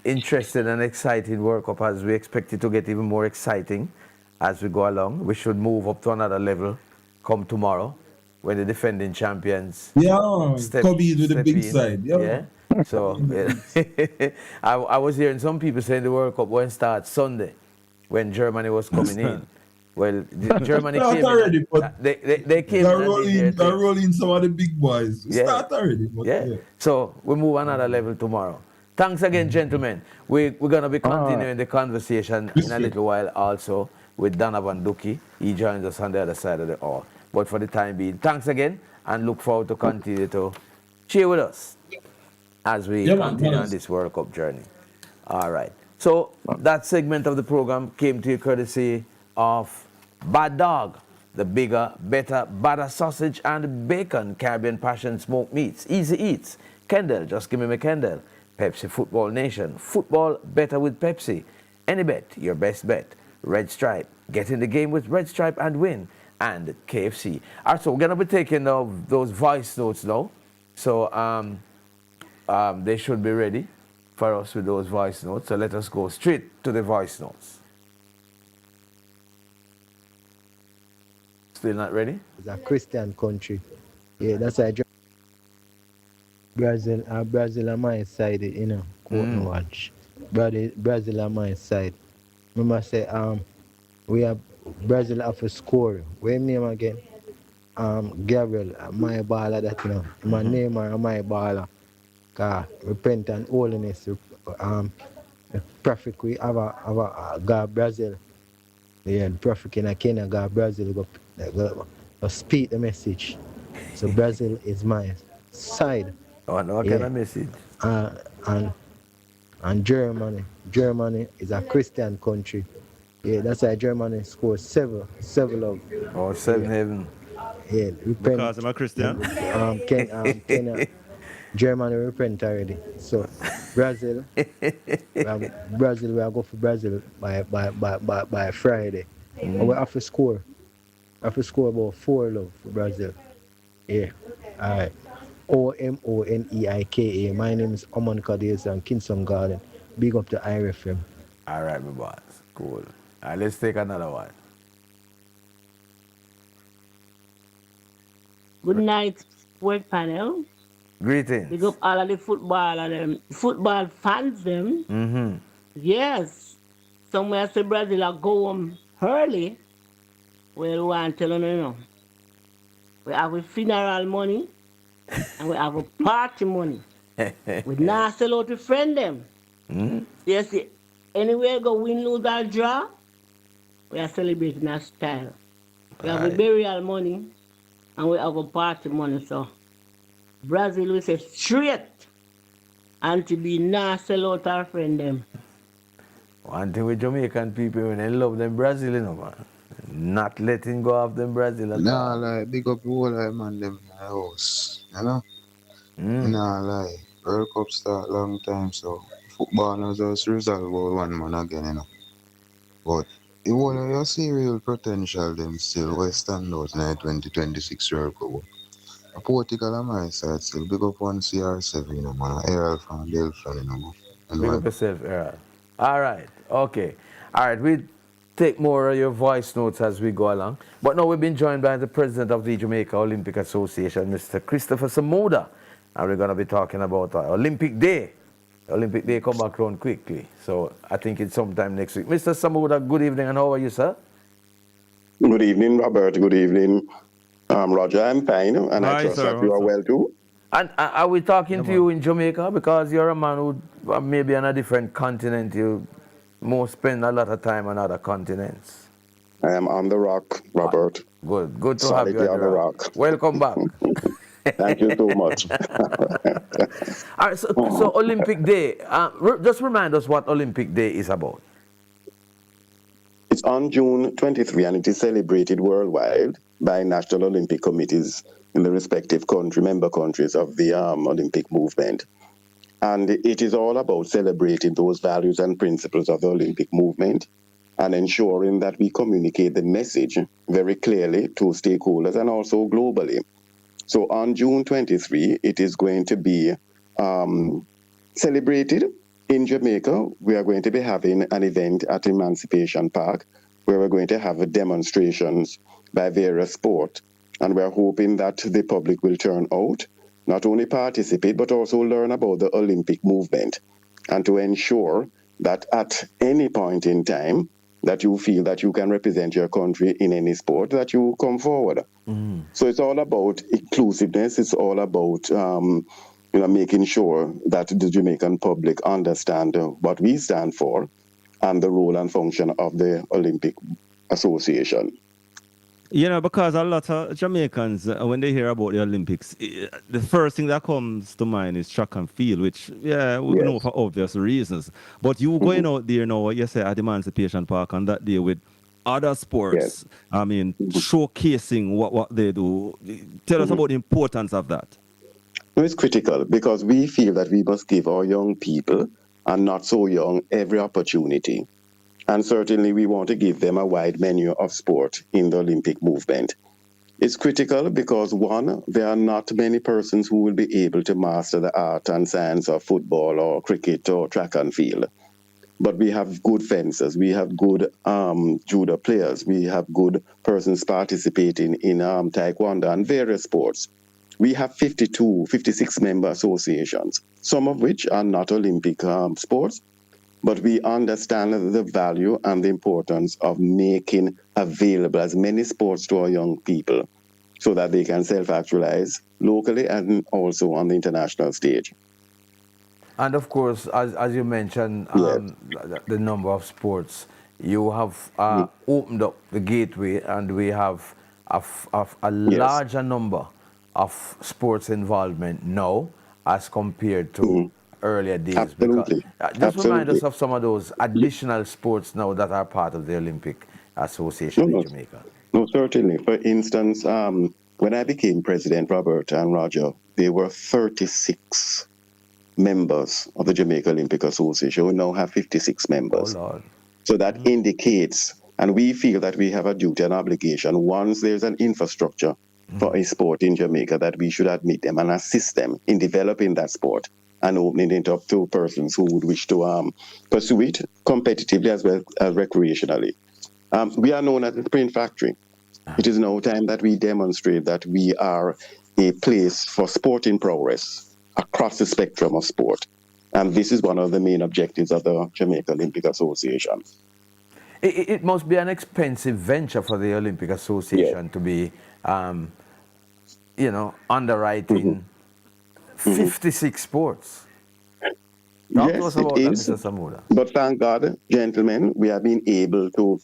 interesting and exciting World Cup as we expect it to get even more exciting as we go along. We should move up to another level come tomorrow when the defending champions come in with the big in. side. Yeah. So I was hearing some people saying the World Cup won't start Sunday when Germany was coming in. Well, Germany Start came already, in. but They came in. and they're rolling some of the big boys. Yeah. Start already. But Yeah. So we move another level tomorrow. Thanks again, gentlemen. We're going to be continuing the conversation in a little while also with Donovan Duki. He joins us on the other side of the hall. But for the time being, thanks again, and look forward to continue to cheer with us as we continue on this World Cup journey. All right. So that segment of the program came to you courtesy of Bad Dog, the bigger, better, badder sausage and bacon, Caribbean Passion smoked meats, Easy Eats, Kendall, just give me my Kendall, Pepsi Football Nation, football better with Pepsi, Any Bet, your best bet, Red Stripe, get in the game with Red Stripe and win, and KFC. All right, so we're going to be taking those voice notes now. So they should be ready for us with those voice notes. So let us go straight to the voice notes. Still not ready? It's a Christian country. Yeah, that's why Brazil on my side, you know. Couldn't watch. Brazil on my side. Remember say we have Brazil have a score. Where name again? Gabriel, my baller that you know. My name are my baller. Cause repent and holiness. Prophet we have a God Brazil. Yeah, the prophet in Kenya, God Brazil go speak the message. So Brazil is my side. Oh, no, what kind of message? And Germany is a Christian country. Yeah, that's why Germany scored several of. Oh, 7 heaven. Yeah, repent. Because I'm a Christian. Kenya, Germany repent already. So Brazil, we are go for Brazil by Friday. And we have to score. About 4 love for Brazil. Yeah. Alright. OMONEIKA. My name is Oman Cadiz and Kingston Garden. Big up to IRFM. Alright, my boss. Cool. Alright, let's take another one. Good night, work panel. Greetings. Big up all of the football fans them. Mm-hmm. Yes. Somewhere say Brazil are go home early. Well, we want to tell you know. We have a funeral money and we have a party money. We not sell out to friend them. Yes, anywhere go win, lose or draw, we are celebrating our style. We have a burial money and we have a party money. So Brazil we say straight and to be not sell out our friend them. One thing with Jamaican people, when they love them Brazil, you know, man. Not letting go of them Brazil at all. Nah, like, big up the whole man them in the house, you know? Nah, like, World Cup start long time, so football now just resolve about one man again, you know? But the whole of your serial potential them still will stand out in the 2026 World Cup. Portugal on my side still, big up one CR7, you know, man, Errol from Delphi, you know, Big up yourself, Errol. All right, okay. All right, we take more of your voice notes as we go along. But now we've been joined by the president of the Jamaica Olympic Association, Mr. Christopher Samoda. And we're going to be talking about Olympic Day. Olympic Day come back around quickly. So I think it's sometime next week. Mr. Samoda, good evening, and how are you, sir? Good evening, Robert. Good evening, Roger. I'm fine, and I trust that you are well too. And are we talking to you in Jamaica? Because you're a man who maybe on a different continent. You more spend a lot of time on other continents. I am on the rock, Robert. Good to have you on the rock. Welcome back. Thank you so much. All right, so Olympic Day. Just remind us what Olympic Day is about. It's on June 23, and it is celebrated worldwide by national Olympic committees in the respective member countries of the Olympic movement. And it is all about celebrating those values and principles of the Olympic movement and ensuring that we communicate the message very clearly to stakeholders and also globally. So on June 23, it is going to be celebrated in Jamaica. We are going to be having an event at Emancipation Park where we're going to have demonstrations by various sports. And we're hoping that the public will turn out, not only participate, but also learn about the Olympic movement and to ensure that at any point in time, that you feel that you can represent your country in any sport, that you come forward. So it's all about inclusiveness. It's all about making sure that the Jamaican public understand what we stand for and the role and function of the Olympic Association. Because a lot of Jamaicans, when they hear about the Olympics, the first thing that comes to mind is track and field, which, we know for obvious reasons. But you going out there now, you say at the Emancipation Park on that day with other sports, showcasing what they do. Tell us about the importance of that. It's critical because we feel that we must give our young people and not so young every opportunity. And certainly we want to give them a wide menu of sport in the Olympic movement. It's critical because, one, there are not many persons who will be able to master the art and science of football or cricket or track and field. But we have good fencers, we have good judo players, we have good persons participating in taekwondo and various sports. We have 56 member associations, some of which are not Olympic sports, but we understand the value and the importance of making available as many sports to our young people so that they can self-actualize locally and also on the international stage. And of course, as you mentioned, the number of sports, you have opened up the gateway, and we have a larger number of sports involvement now as compared to earlier days. Absolutely. Just remind us of some of those additional sports now that are part of the Olympic Association in Jamaica. No, certainly. For instance, when I became president, Robert and Roger, there were 36 members of the Jamaica Olympic Association. We now have 56 members. Oh, Lord. So that indicates, and we feel that we have a duty and obligation, once there's an infrastructure for a sport in Jamaica, that we should admit them and assist them in developing that sport and opening it up to persons who would wish to pursue it competitively as well as recreationally. We are known as the Print Factory. It is now time that we demonstrate that we are a place for sporting progress across the spectrum of sport. And this is one of the main objectives of the Jamaica Olympic Association. It must be an expensive venture for the Olympic Association to be, underwriting 56 sports. Talk to us about that, Mr. Samuda. But thank God, gentlemen, we have been able to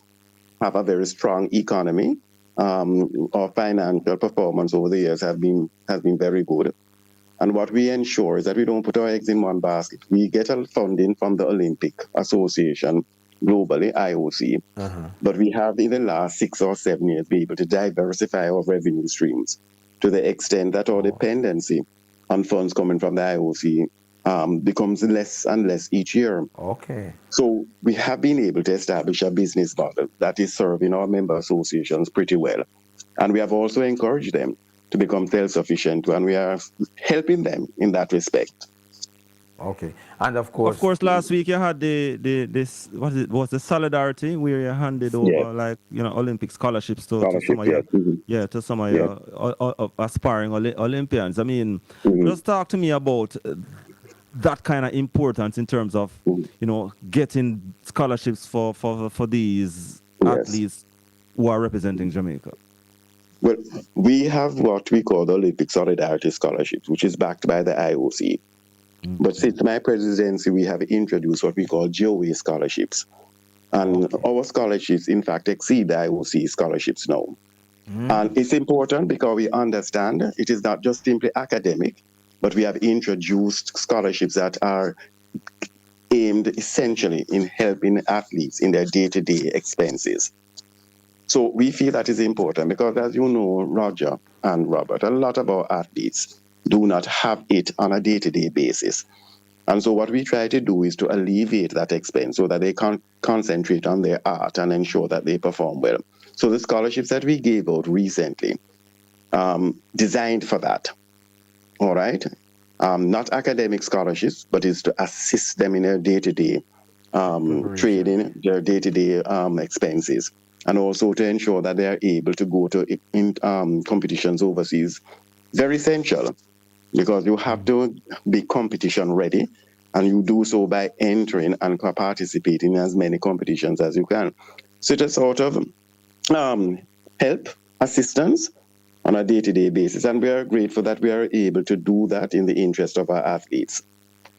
have a very strong economy. Our financial performance over the years has been very good. And what we ensure is that we don't put our eggs in one basket. We get our funding from the Olympic Association globally, IOC. But we have, in the last 6 or 7 years, been able to diversify our revenue streams to the extent that our dependency on funds coming from the IOC becomes less and less each year. Okay. So we have been able to establish a business model that is serving our member associations pretty well. And we have also encouraged them to become self-sufficient, and we are helping them in that respect. Okay. And of course, last week you had was the Solidarity, where you handed over Olympic scholarships to some of your to some of your aspiring Olympians. I mean, just talk to me about that kind of importance in terms of getting scholarships for these athletes who are representing Jamaica. Well, we have what we call the Olympic Solidarity Scholarships, which is backed by the IOC. But since my presidency, we have introduced what we call GOA scholarships. And our scholarships, in fact, exceed the IOC scholarships now. And it's important because we understand it is not just simply academic, but we have introduced scholarships that are aimed essentially in helping athletes in their day-to-day expenses. So we feel that is important because, as you know, Roger and Robert, a lot of our athletes do not have it on a day-to-day basis. And so what we try to do is to alleviate that expense so that they can concentrate on their art and ensure that they perform well. So the scholarships that we gave out recently, designed for that, all right? Not academic scholarships, but is to assist them in their day-to-day training, their day-to-day expenses, and also to ensure that they are able to go to competitions overseas. Very essential, because you have to be competition ready, and you do so by entering and participating in as many competitions as you can. to sort of help, assistance on a day-to-day basis. And we are grateful that we are able to do that in the interest of our athletes.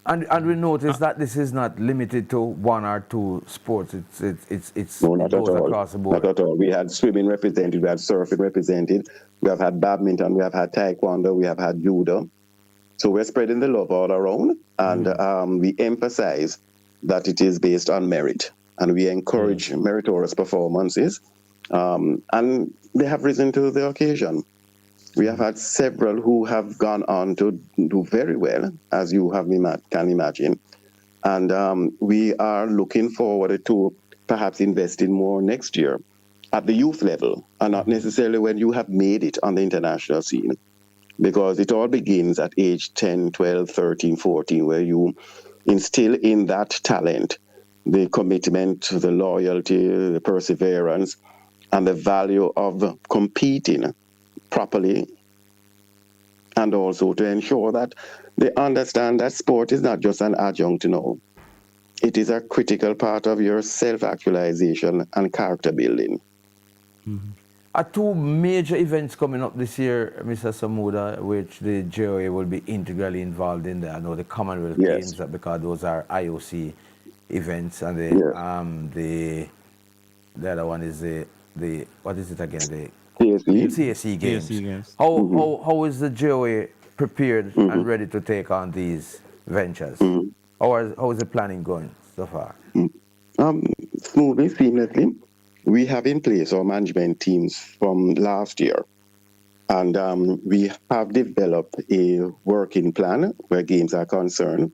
And we notice that this is not limited to one or two sports. It's No, not it at goes all. across the board. Not at all. We had swimming represented, we had surfing represented, we have had badminton, we have had taekwondo, we have had judo. So we're spreading the love all around, and we emphasize that it is based on merit, and we encourage meritorious performances, and they have risen to the occasion. We have had several who have gone on to do very well, as you can imagine. And we are looking forward to perhaps investing more next year at the youth level, and not necessarily when you have made it on the international scene. Because it all begins at age 10, 12, 13, 14, where you instill in that talent the commitment, the loyalty, the perseverance, and the value of competing properly, and also to ensure that they understand that sport is not just an adjunct, it is a critical part of your self-actualization and character building. Are two major events coming up this year, Mr. Samuda, which the JOA will be integrally involved in. I know the Commonwealth Games, because those are IOC events, and the other one is the what is it again? The CSE Games. How is the JOA prepared and ready to take on these ventures? How is the planning going so far? Smoothly, seamlessly. We have in place our management teams from last year, and we have developed a working plan where games are concerned.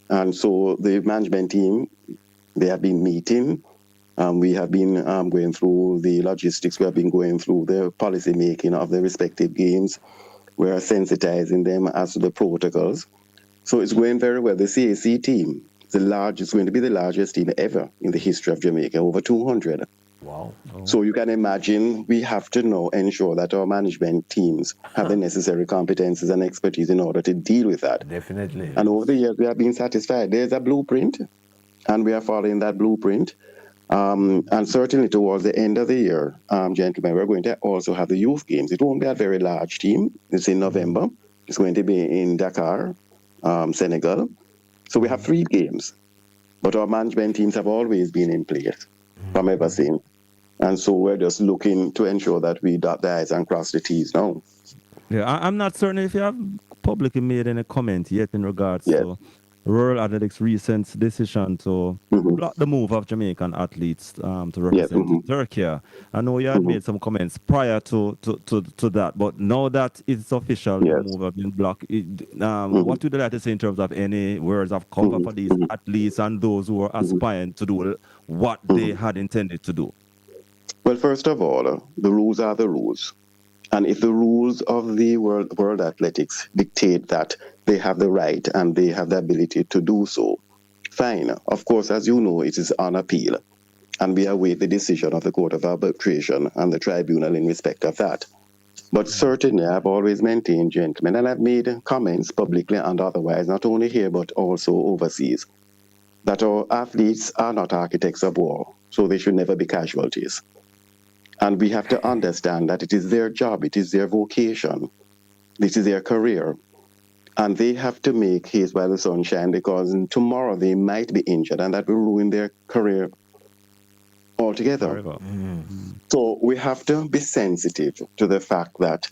And so the management team, they have been meeting. We have been going through the logistics. We have been going through the policy making of the respective games. We are sensitizing them as to the protocols. So it's going very well. The CAC team is going to be the largest team ever in the history of Jamaica, over 200. Wow. So you can imagine we have to now ensure that our management teams have the necessary competences and expertise in order to deal with that. Definitely. And over the years, we have been satisfied. There's a blueprint, and we are following that blueprint. And certainly towards the end of the year, gentlemen, we're going to also have the youth games. It won't be a very large team. It's in November. It's going to be in Dakar, Senegal. So we have 3 games. But our management teams have always been in place from ever since. And so we're just looking to ensure that we dot the I's and cross the T's now. Yeah, I'm not certain if you have publicly made any comment yet in regards to World Athletics' recent decision to block the move of Jamaican athletes to represent Turkey. I know you had made some comments prior to that, but now that it's official, the move has been blocked. What would you like to say in terms of any words of comfort for these athletes and those who are aspiring to do what they had intended to do? Well, first of all, the rules are the rules. And if the rules of the World Athletics dictate that they have the right and they have the ability to do so, fine. Of course, as you know, it is on appeal. And we await the decision of the Court of Arbitration and the tribunal in respect of that. But certainly, I've always maintained, gentlemen, and I've made comments publicly and otherwise, not only here but also overseas, that our athletes are not architects of war, so they should never be casualties. And we have to understand that it is their job, it is their vocation, this is their career. And they have to make haste while the sun shines, because tomorrow they might be injured and that will ruin their career altogether. So we have to be sensitive to the fact that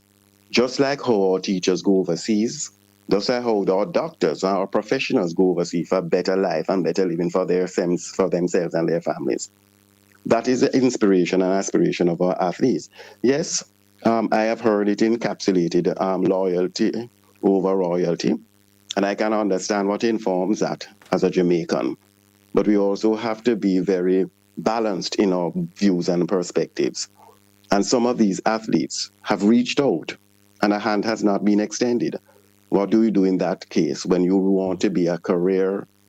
just like how our teachers go overseas, just like how our doctors and our professionals go overseas for a better life and better living for themselves and their families. That is the inspiration and aspiration of our athletes. Yes, I have heard it encapsulated loyalty over royalty, and I can understand what informs that as a Jamaican. But we also have to be very balanced in our views and perspectives. And some of these athletes have reached out, and a hand has not been extended. What do you do in that case when you want to be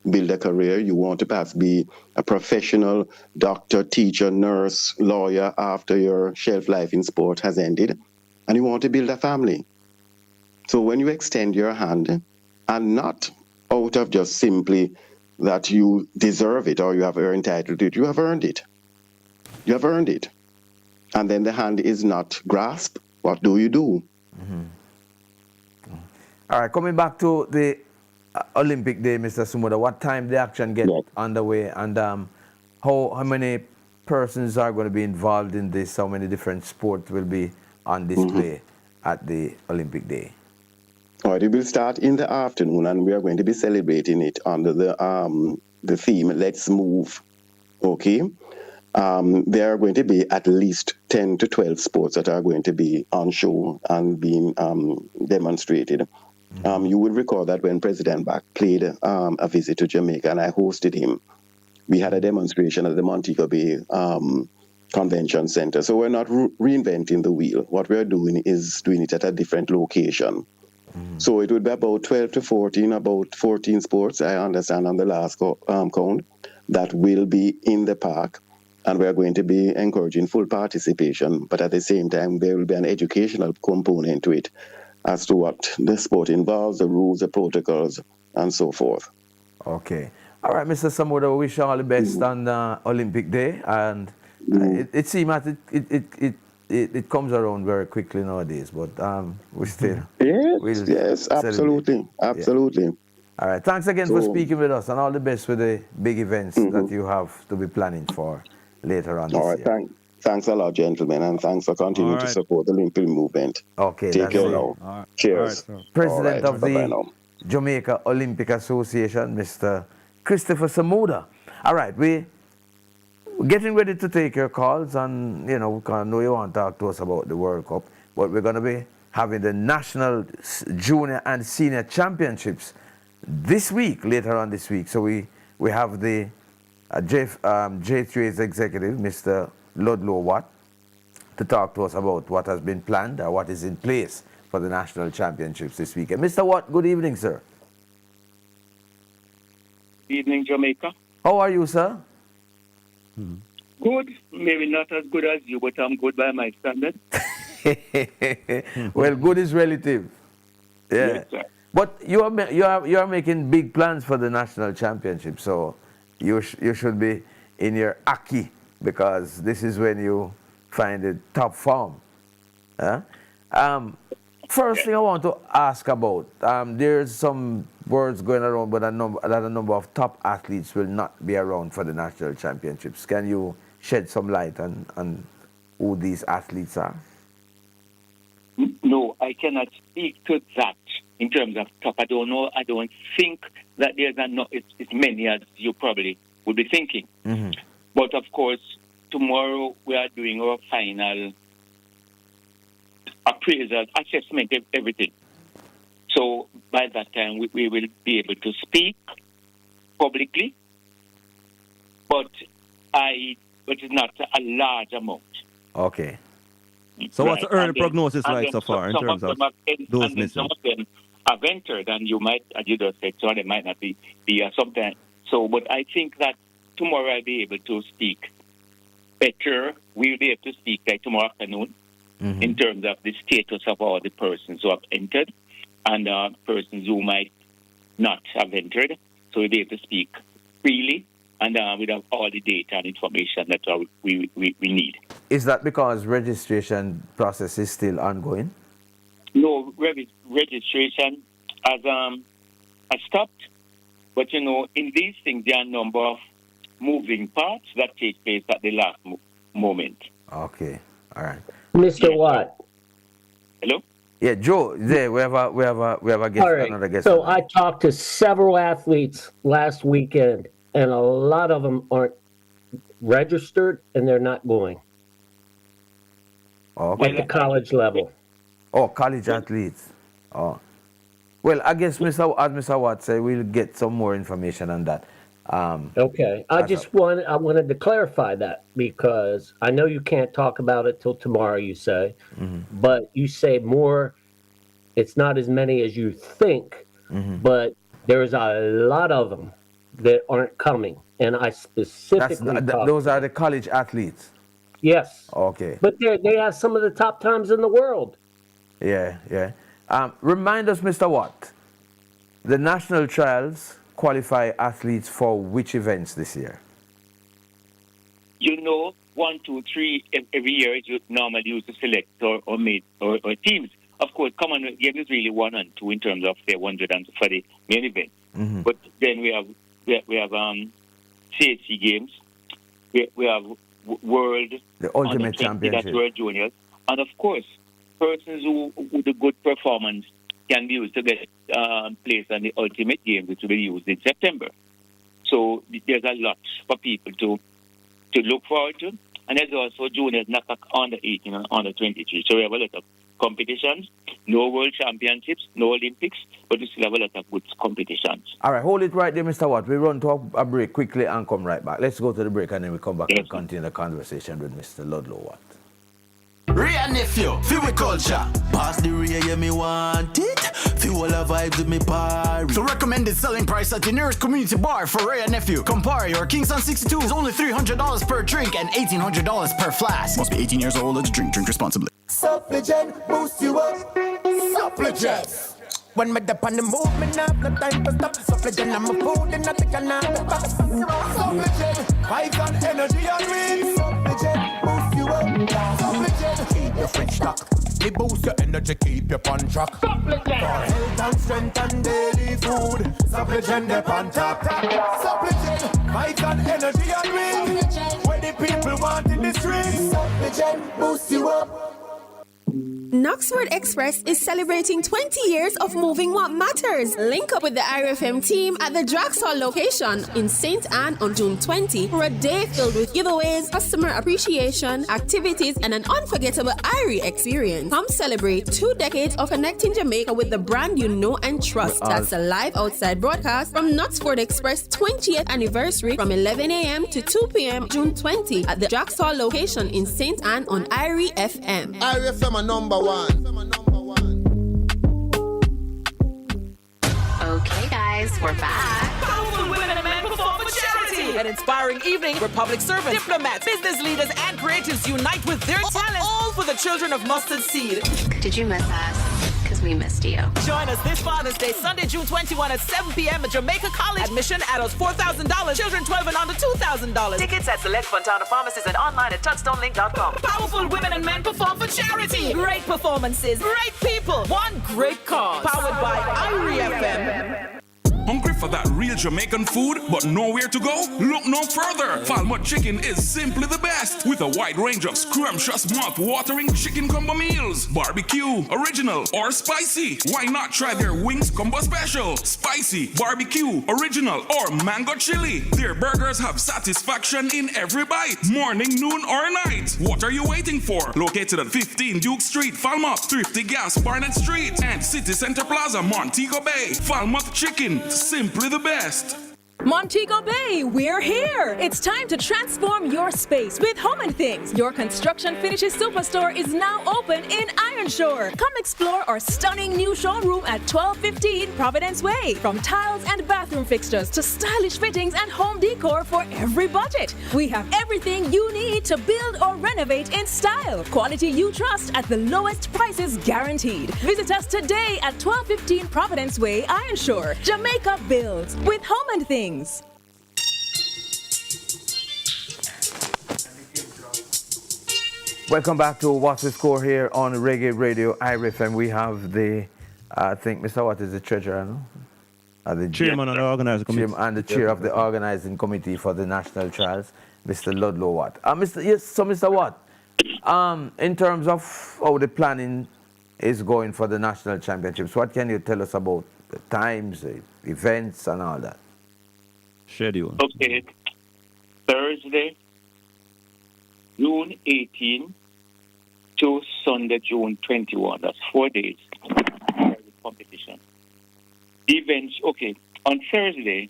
build a career, you want to perhaps be a professional doctor, teacher, nurse, lawyer after your shelf life in sport has ended, and you want to build a family? So when you extend your hand, and not out of just simply that you deserve it or you have earned entitled to it, you have earned it. You have earned it. And then the hand is not grasped. What do you do? All right, coming back to the Olympic Day, Mr. Sumuda, what time the action get underway, and how many persons are going to be involved in this? How many different sports will be on display at the Olympic Day? All right, it will start in the afternoon, and we are going to be celebrating it under the theme, Let's Move. Okay? There are going to be at least 10 to 12 sports that are going to be on show and being demonstrated. You will recall that when President Bach paid a visit to Jamaica and I hosted him, we had a demonstration at the Montego Bay Convention Center. So we're not reinventing the wheel. What we're doing is doing it at a different location. So it would be about 12 to 14, about 14 sports, I understand, on the last count, that will be in the park. And we are going to be encouraging full participation. But at the same time, there will be an educational component to it as to what the sport involves, the rules, the protocols, and so forth. Okay. All right, Mr. Sumuda, we wish you all the best on Olympic Day. And it seems that it comes around very quickly nowadays, but we still... Yes, absolutely, absolutely. Yeah. All right, thanks again for speaking with us, and all the best with the big events that you have to be planning for later on this year. Thanks a lot, gentlemen, and thanks for continuing to support the Olympic movement. Okay, take care now. Cheers. President of the Jamaica Olympic Association, Mr. Christopher Sumuda. All right, we're getting ready to take your calls, and I know you want to talk to us about the World Cup, but we're going to be having the National Junior and Senior Championships this week, later on this week. So we have the J3's executive, Mr. Ludlow Watt, to talk to us about what has been planned or what is in place for the National Championships this weekend. Mr. Watt, good evening, sir. Evening, Jamaica. How are you, sir? Good. Maybe not as good as you, but I'm good by my standard. Well, good is relative. Yeah. Yes, sir. But you are making big plans for the National Championship, so you should be in your aki, because this is when you find the top form. First thing I want to ask about, there's some words going around, but that a number of top athletes will not be around for the National Championships. Can you shed some light on who these athletes are? No, I cannot speak to that in terms of top. I don't know. I don't think that there's as many as you probably would be thinking. But of course, tomorrow we are doing our final appraisal, assessment, everything. So by that time, we will be able to speak publicly, but it's not a large amount. Okay. So what's the early prognosis like so far in terms of those missing? Some of them have entered, and as you just said, so they might not be something. So, but I think that tomorrow I'll be able to speak better. We'll be able to speak like tomorrow afternoon in terms of the status of all the persons who have entered and persons who might not have entered. So we'll be able to speak freely and we have all the data and information that we need. Is that because registration process is still ongoing? No, registration has stopped. But, in these things, there are a number of moving parts that take place at the last moment. Okay. All right. Mr. Watt. Hello? Yeah, Joe, there we have a guest, all right. Another guest. So I talked to several athletes last weekend, and a lot of them aren't registered, and they're not going. Okay. At the college level. Oh, college athletes. Oh. Well, I guess as Mr. Watt said, we'll get some more information on that. Okay. I wanted to clarify that, because I know you can't talk about it till tomorrow, you say, but you say more, it's not as many as you think, but there's a lot of them that aren't coming. And I specifically... those are the college athletes? Yes. Okay. But they have some of the top times in the world. Yeah. Remind us, Mr. Watt, the national trials qualify athletes for which events this year? know, 1, 2, 3 every year you normally use to select or teams. Of course, Commonwealth Games is really 1 and 2 in terms of say 100 and for the main event. But then we have CHC Games, we have World, the Ultimate Championship, that's World Juniors, and of course, persons who with a good performance can be used to get placed on the Ultimate Games, which will be used in September. So there's a lot for people to look forward to. And there's also juniors, not like under 18 and under 23. So we have a lot of competitions, no world championships, no Olympics, but we still have a lot of good competitions. All right, hold it right there, Mr. Watt. We run to a break quickly and come right back. Let's go to the break and then we come back and continue the conversation with Mr. Ludlow Watt. Ray nephew, feel with culture. Pass the Ray, yeah, me want it. Feel all the vibes with me party. The recommended selling price at the nearest community bar for Ray nephew. Campari or Kingston 62 is only $300 per drink and $1,800 per flask. Must be 18 years old to drink. Drink responsibly. Suppligent, boost you up. Suppligent. When me dip on the move, me not no time to stop. Suppligent, I'm a food and nothing can not the box. Suppligent, vibes and energy and real. Suppligent, boost you up. Suppligent, keep your fridge stock. It boost your energy, keep you on track. Suppligent, for health and strength and daily food. Suppligent, they on top. Suppligent, vibes and energy and real. Where the people want in the streets. Suppligent, boost you up. Knoxford Express is celebrating 20 years of moving what matters. Link up with the IRFM team at the Draxall location in St. Anne on June 20 for a day filled with giveaways, customer appreciation, activities, and an unforgettable IRE experience. Come celebrate 2 decades of connecting Jamaica with the brand you know and trust. That's a live outside broadcast from Knoxford Express 20th anniversary from 11 a.m. to 2 p.m. June 20 at the Draxall location in St. Anne on IRE FM. IRE FM are number 1. Okay, guys, we're back. Powerful women and men perform for charity. An inspiring evening where public servants, diplomats, business leaders, and creatives unite with their talents, all for the children of Mustard Seed. Did you miss us? Because we missed you. Join us this Father's Day, Sunday, June 21 at 7 p.m. at Jamaica College. Admission, adults $4,000, children 12 and under $2,000. Tickets at select Fontana pharmacies and online at touchstonelink.com. Powerful women and men perform for charity. Great performances, great people, one great cause. Powered by IRE FM. Hungry for that real Jamaican food, but nowhere to go? Look no further. Falmouth Chicken is simply the best, with a wide range of scrumptious, mouth-watering chicken combo meals. Barbecue, original, or spicy. Why not try their wings combo special? Spicy, barbecue, original, or mango chili. Their burgers have satisfaction in every bite, morning, noon, or night. What are you waiting for? Located at 15 Duke Street, Falmouth, Thrifty Gas, Barnett Street, and City Center Plaza, Montego Bay. Falmouth Chicken, simply the best. Montego Bay, we're here! It's time to transform your space with Home and Things. Your construction finishes superstore is now open in Ironshore. Come explore our stunning new showroom at 1215 Providence Way. From tiles and bathroom fixtures to stylish fittings and home decor for every budget. We have everything you need to build or renovate in style. Quality you trust at the lowest prices guaranteed. Visit us today at 1215 Providence Way, Ironshore. Jamaica builds with Home and Things. Welcome back to What's the Score here on Reggae Radio IRE FM. We have the, I think Mr. Watt is the treasurer, no? The chairman of the organizing committee. And the chair of the organizing committee for the national trials, Mr. Ludlow Watt. Mr. Watt, in terms of how the planning is going for the national championships, what can you tell us about the times, the events, and all that? Schedule. Okay. Thursday, June 18 to Sunday, June 21. That's 4 days of competition. The events, okay, on Thursday,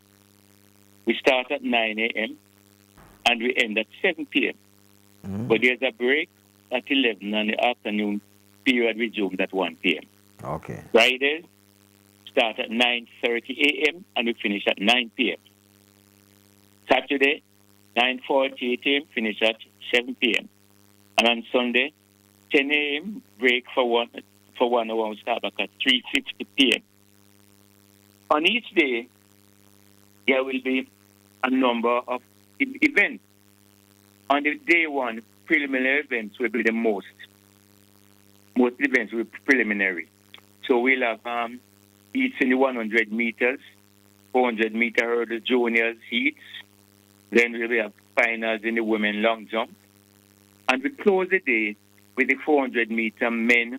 we start at 9 a.m. and we end at 7 p.m. But there's a break at 11 and the afternoon period resumes at 1 p.m. Okay. Friday, start at 9:30 a.m. and we finish at 9 p.m. Saturday, 9:48 a.m., finish at 7 p.m. And on Sunday, 10 a.m., break for 1 hour, we start back at 3:50 p.m. On each day, there will be a number of events. On the day one, preliminary events will be the most. Most events will be preliminary. So we'll have heats in the 100 meters, 400 meter hurdle juniors heats. Then we'll have finals in the women long jump. And we close the day with the 400 meter men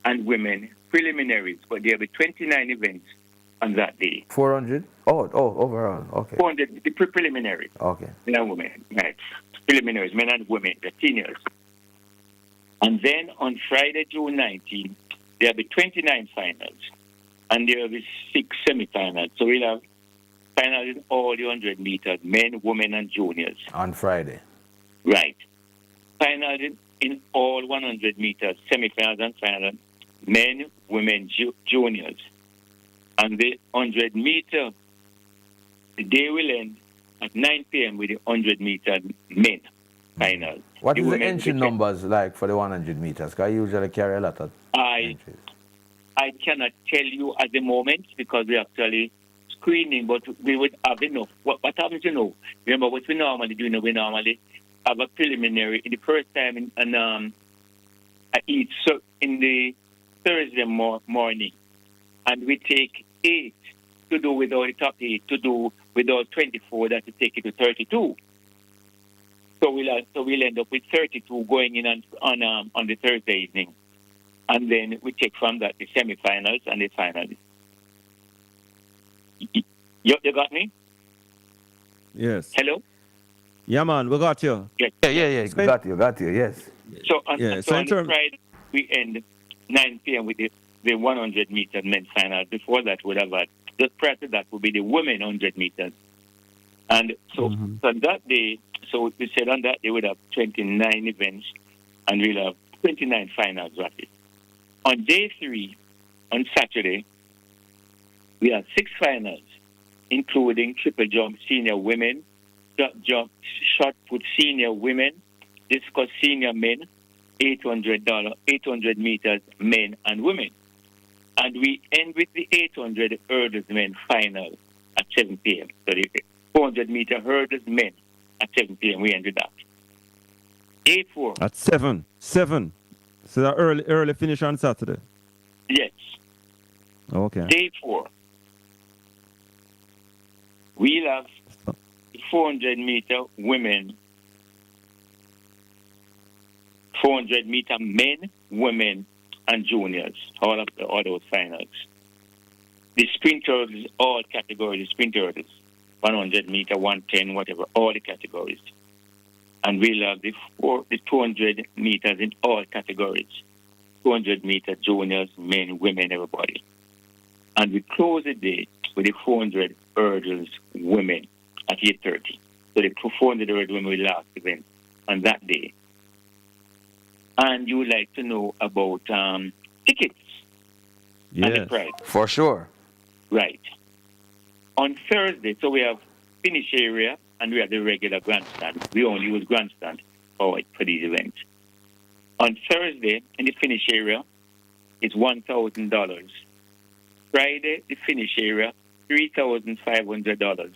and women preliminaries. But there will be 29 events on that day. 400? Oh, overall. Okay. 400, the preliminary. Okay. Men and women, right. Preliminaries, men and women, the seniors. And then on Friday, June 19, there will be 29 finals. And there will be 6 semifinals. So we'll have finals in all the 100 meters, men, women, and juniors. On Friday. Right. Finals in all 100 meters, semifinals and finals, men, women, juniors. And the 100 meter, the day will end at 9 p.m. with the 100 meter men final. What is the entry numbers like for the 100 meters? Because I usually carry a lot of entries. I cannot tell you at the moment because we're actually screening, but we would have enough. What happens, remember what we normally do, we normally have a preliminary in the first time in the Thursday morning. And we take 8 to do with all the top 8, to do with all 24 that we take it to 32. So we'll end up with 32 going in on the Thursday evening. And then we take from that the semifinals and the finals. You got me? Yes. Hello? Yeah, man, we got you. Yes. Yeah. Got you, yes. So on Friday, we end 9 p.m. with the 100 meter men's final. Before that, would have had, just prior to that, would be the women 100 meters. And so on that day, so we said on that day, we'd have 29 events, and we'll have 29 finals, roughly. On day 3, on Saturday, we have 6 finals, including triple jump senior women, jump shot put senior women, discus senior men, $800 meters men and women. And we end with the 800 hurdles men final at 7 p.m. So the 400 meter hurdles men at 7 p.m. We end with that. Day 4. At 7. So that early finish on Saturday? Yes. Okay. Day 4. We'll have 400 meter women, 400 meter men, women, and juniors, all those finals. The sprinters, all categories, sprinters, 100 meter, 110, whatever, all the categories. And we'll have the 200 meters in all categories, 200 meter juniors, men, women, everybody. And we close the day with the 400 hurdles women at 8:30. So the 400 hurdles women will last event on that day. And you would like to know about tickets and the price. For sure. Right. On Thursday, so we have finish area and we have the regular grandstand. We only use grandstand for these events. On Thursday, in the finish area, it's $1,000. Friday, the finish area, $3,500.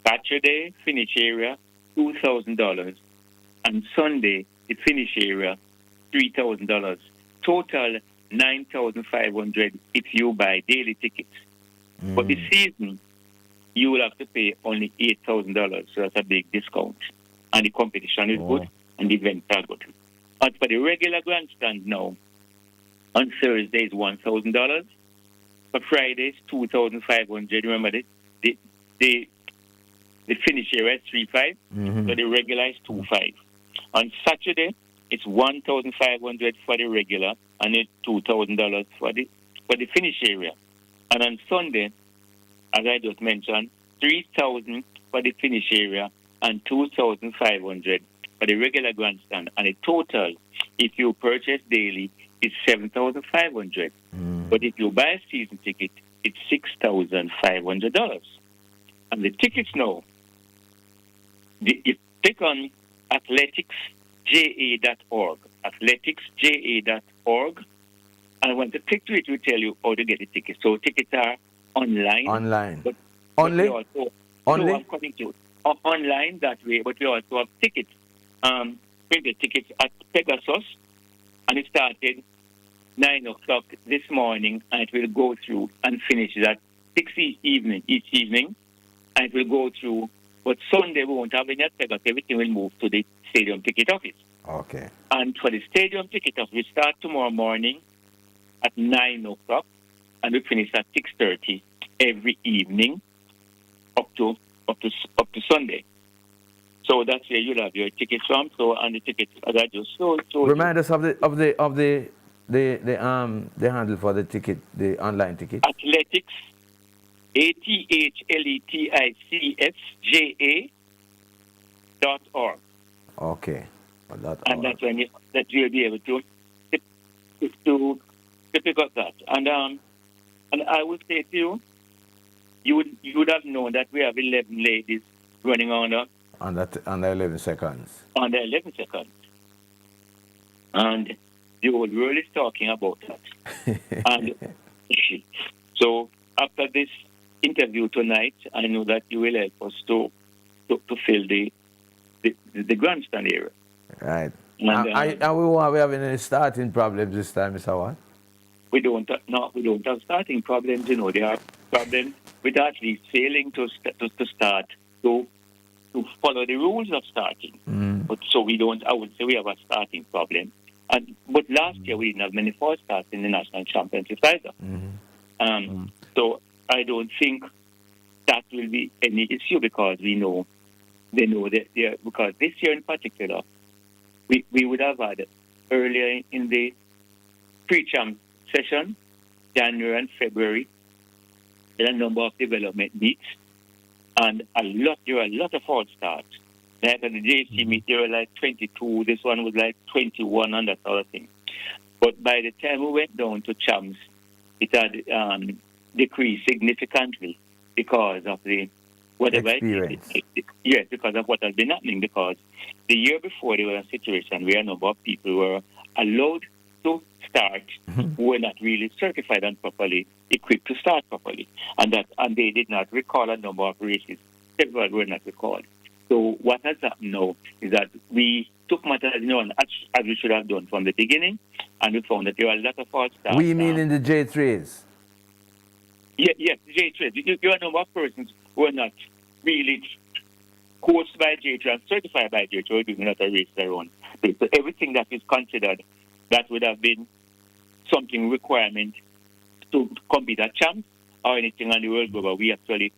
Saturday, finish area, $2,000. And Sunday, the finish area, $3,000. Total, $9,500 if you buy daily tickets. For the season, you will have to pay only $8,000. So that's a big discount. And the competition is good, and the events are good. As for the regular grandstand now, on Thursday is $1,000. For Friday, it's $2,500. Remember, the finish area is $3,500, so the regular is $2,500. On Saturday, it's $1,500 for the regular, and it's $2,000 for the finish area. And on Sunday, as I just mentioned, $3,000 for the finish area and $2,500 for the regular grandstand. And the total, if you purchase daily, is $7,500. But if you buy a season ticket, it's $6,500. And the tickets now, you click on athleticsja.org, athleticsja.org, and when you click to it, we tell you how to get the tickets. So tickets are online. Online. But Only? Also, Only? No, I'm coming to it. online that way, but we also have tickets. Printed tickets at Pegasus, and it started 9 o'clock this morning, and it will go through and finish at 6 each evening, and it will go through. But Sunday we won't have any at Pegasus. Everything will move to the stadium ticket office. Okay. And for the stadium ticket office, we start tomorrow morning at 9 o'clock, and we finish at 6:30 every evening up to Sunday. So that's where you'll have your tickets from. So, and the tickets, as I just showed Remind us of the handle for the ticket, the online ticket. Athletics, ATHLETICSJA.org. Okay. And that's when you'll be able to pick up that. And I would say to you, you would have known that we have 11 ladies running on under 11 seconds. Under 11 seconds. And the old world is talking about that. And so after this interview tonight, I know that you will help us to fill the grandstand area. Right. And, we won't be having any starting problems this time, Mr. What? We don't have starting problems. There are problems with athletes failing to start to follow the rules of starting. But so we don't. I would say we have a starting problem. But last year we didn't have many false starts in the national championship either. So I don't think that will be any issue because they know that because this year in particular we would have had earlier in the pre-champ session, January and February, there are a number of development meets, and there were a lot of false starts. Like at the JC meet, there were like 22. This one was like 21 and that sort of thing. But by the time we went down to champs, it had decreased significantly because of the whatever. Yes, because of what has been happening. Because the year before, there was a situation where a number of people were allowed to start who were not really certified and properly equipped to start properly, and they did not recall a number of races. Several were not recalled. So what has happened now is that we took matters as we should have done from the beginning, and we found that there were a lot of false starts. We mean in the J3s? Yes, J3s. There are a number of persons who are not really coached by J3 and certified by J3 who are doing not a race their own. So everything that is considered that would have been something requirement to compete at champs or anything on the world global, we actually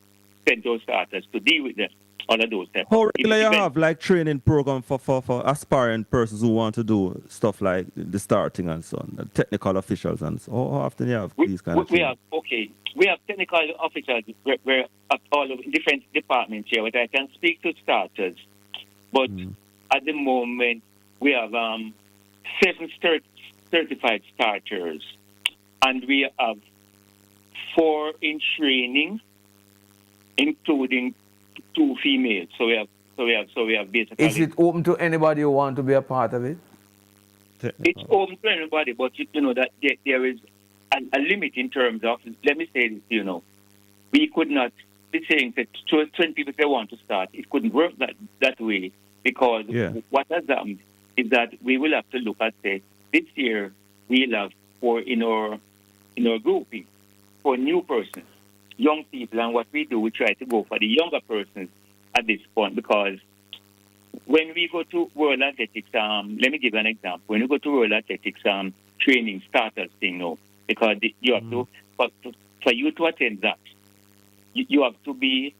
sent those starters to deal with them. All of those types. How regular you have like training program for aspiring persons who want to do stuff like the starting and so on, the technical officials and so on? How often you have these kind of training? We have technical officers we're at all of different departments here, but I can speak to starters. But at the moment we have 7 certified starters, and we have 4 in training, including 2 females. So we have basically. Is it open to anybody who want to be a part of it? It's open to anybody, but you know that there is a limit in terms of. Let me say this, we could not be saying that 20 people they want to start. It couldn't work that way because what has happened is that we will have to look at say this year we'll have 4 in our grouping for new persons. Young people, and what we do, we try to go for the younger persons at this point because when we go to World Athletics, let me give you an example. When you go to World Athletics training starters thing now, because you have to, for you to attend that, you have to be,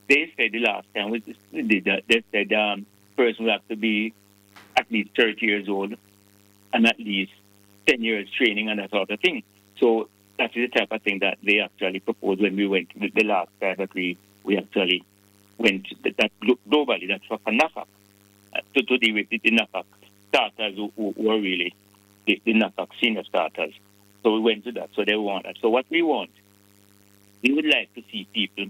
they said the last time we did that, they said person will have to be at least 30 years old and at least 10 years training and that sort of thing. So that is the type of thing that they actually proposed when we went the last time that we actually went that globally. That's for NAFAC to deal with the NAFAC starters who are really the NAFAC senior starters. So we went to that. So they want that. So what we want, we would like to see people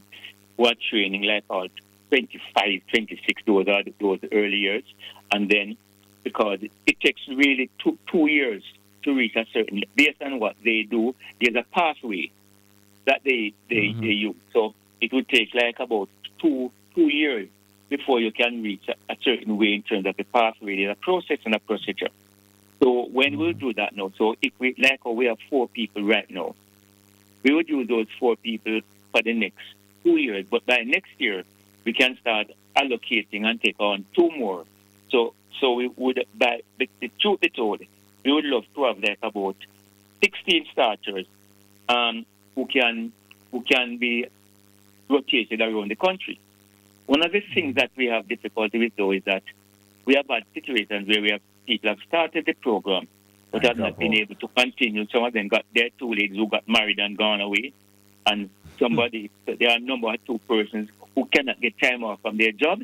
who are training like about 25, 26. Those are those early years, and then because it takes really 2 years to reach a certain, based on what they do, there's a pathway that they use. So it would take like about two years before you can reach a certain way in terms of the pathway. There's a process and a procedure. So when we'll do that now, so if we we have 4 people right now, we would use those 4 people for the next 2 years. But by next year, we can start allocating and take on 2 more. So we would, by the truth be told, we would love to have like about 16 starters who can be rotated around the country. One of the things that we have difficulty with, though, is that we have had situations where people have started the program but have not been able to continue. Some of them got their 2 ladies who got married and gone away, and there are a number of 2 persons who cannot get time off from their job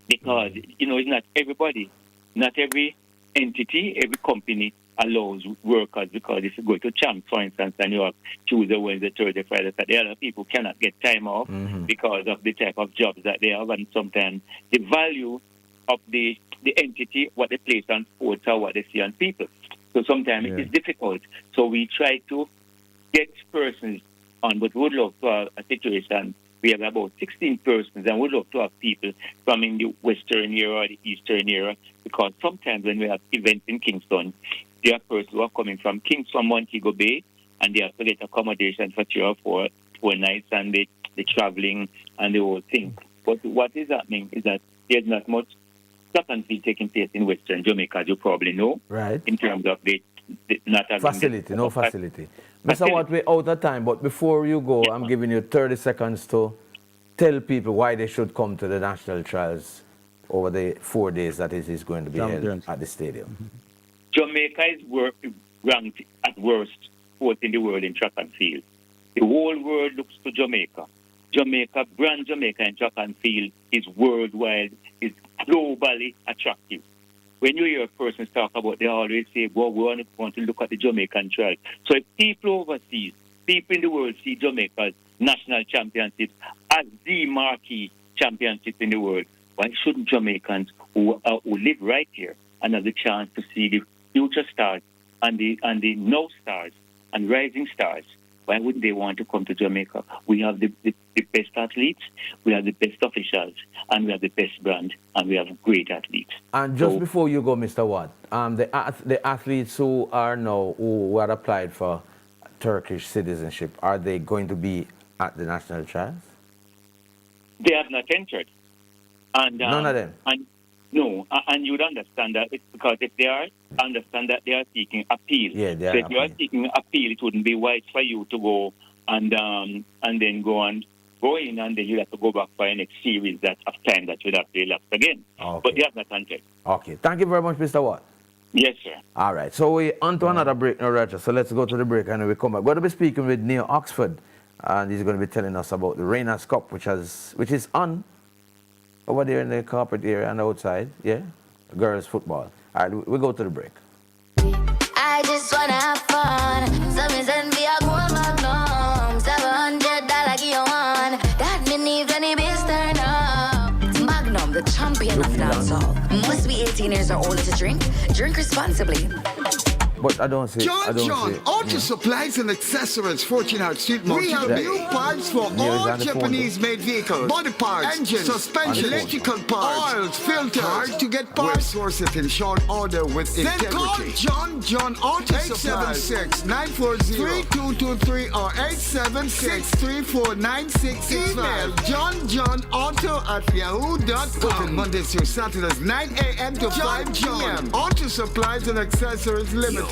because, it's not everybody, not every entity, every company allows workers, because if you go to Champ, for instance, and you have Tuesday, Wednesday, Thursday, Friday, Saturday, other people cannot get time off because of the type of jobs that they have, and sometimes the value of the entity, what they place on sports or what they see on people. So sometimes it is difficult. So we try to get persons on, but we would love to have a situation. We have about 16 persons, and we'd love to have people from in the Western area or the Eastern area, because sometimes when we have events in Kingston, there are persons who are coming from Kingston, Montego Bay, and they have to get accommodation for 3 or 4 nights, and the traveling and the whole thing. But what is happening is that there's not much track and field taking place in Western Jamaica, as you probably know, right? In terms of the not having facility, no facility. Mr. Watt, we're out of time, but before you go, I'm giving you 30 seconds to tell people why they should come to the national trials over the 4 days that it is going to be held at the stadium. Jamaica is ranked at worst 4th in the world in track and field. The whole world looks to Jamaica. Brand Jamaica in track and field is worldwide, is globally attractive. When you hear persons talk about, they always say, well, we want to look at the Jamaican trial. So if people overseas, people in the world see Jamaica's national championships as the marquee championship in the world, why shouldn't Jamaicans who live right here and have the chance to see the future stars and the now stars and rising stars? Why wouldn't they want to come to Jamaica? We have the best athletes, we have the best officials, and we have the best brand, and we have great athletes. And just before you go, Mr. Watt, the athletes who are applied for Turkish citizenship, are they going to be at the national trials? They have not entered. And none of them? No, and you'd understand that it's because if they are, understand that they are seeking appeal. Yeah, they are. So if you are seeking appeal, it wouldn't be wise for you to go and then go in, and then you have to go back for a next series of time that you'd have to elapse again. Okay. But they have not entered. Okay. Thank you very much, Mr. Watt. Yes, sir. All right. So we're on to another break now, Roger. So let's go to the break and then we come back. We're going to be speaking with Neil Oxford, and he's going to be telling us about the Rainers Cup, which is on over there in the carpet area and outside, girls football. All right, we go to the break. I just wanna have fun. So me send me a gold magnum, $700 give you one. That me need any biz turn up. Magnum, the champion of dancehall. Must be 18 years or older to drink. Drink responsibly. But I don't see. John, Auto Supplies and Accessories, 14 Hart Street, We have new parts for all Japanese-made vehicles, body parts, engines, suspension, electrical parts, oils, filters. Hard to get parts. We source it in short order with integrity. Then call John Auto Supplies. 876-940-3223 or 876-349-665. Email johnauto@yahoo.com. Open Mondays through Saturdays, 9 a.m. to 5 p.m. Auto Supplies and Accessories Limited.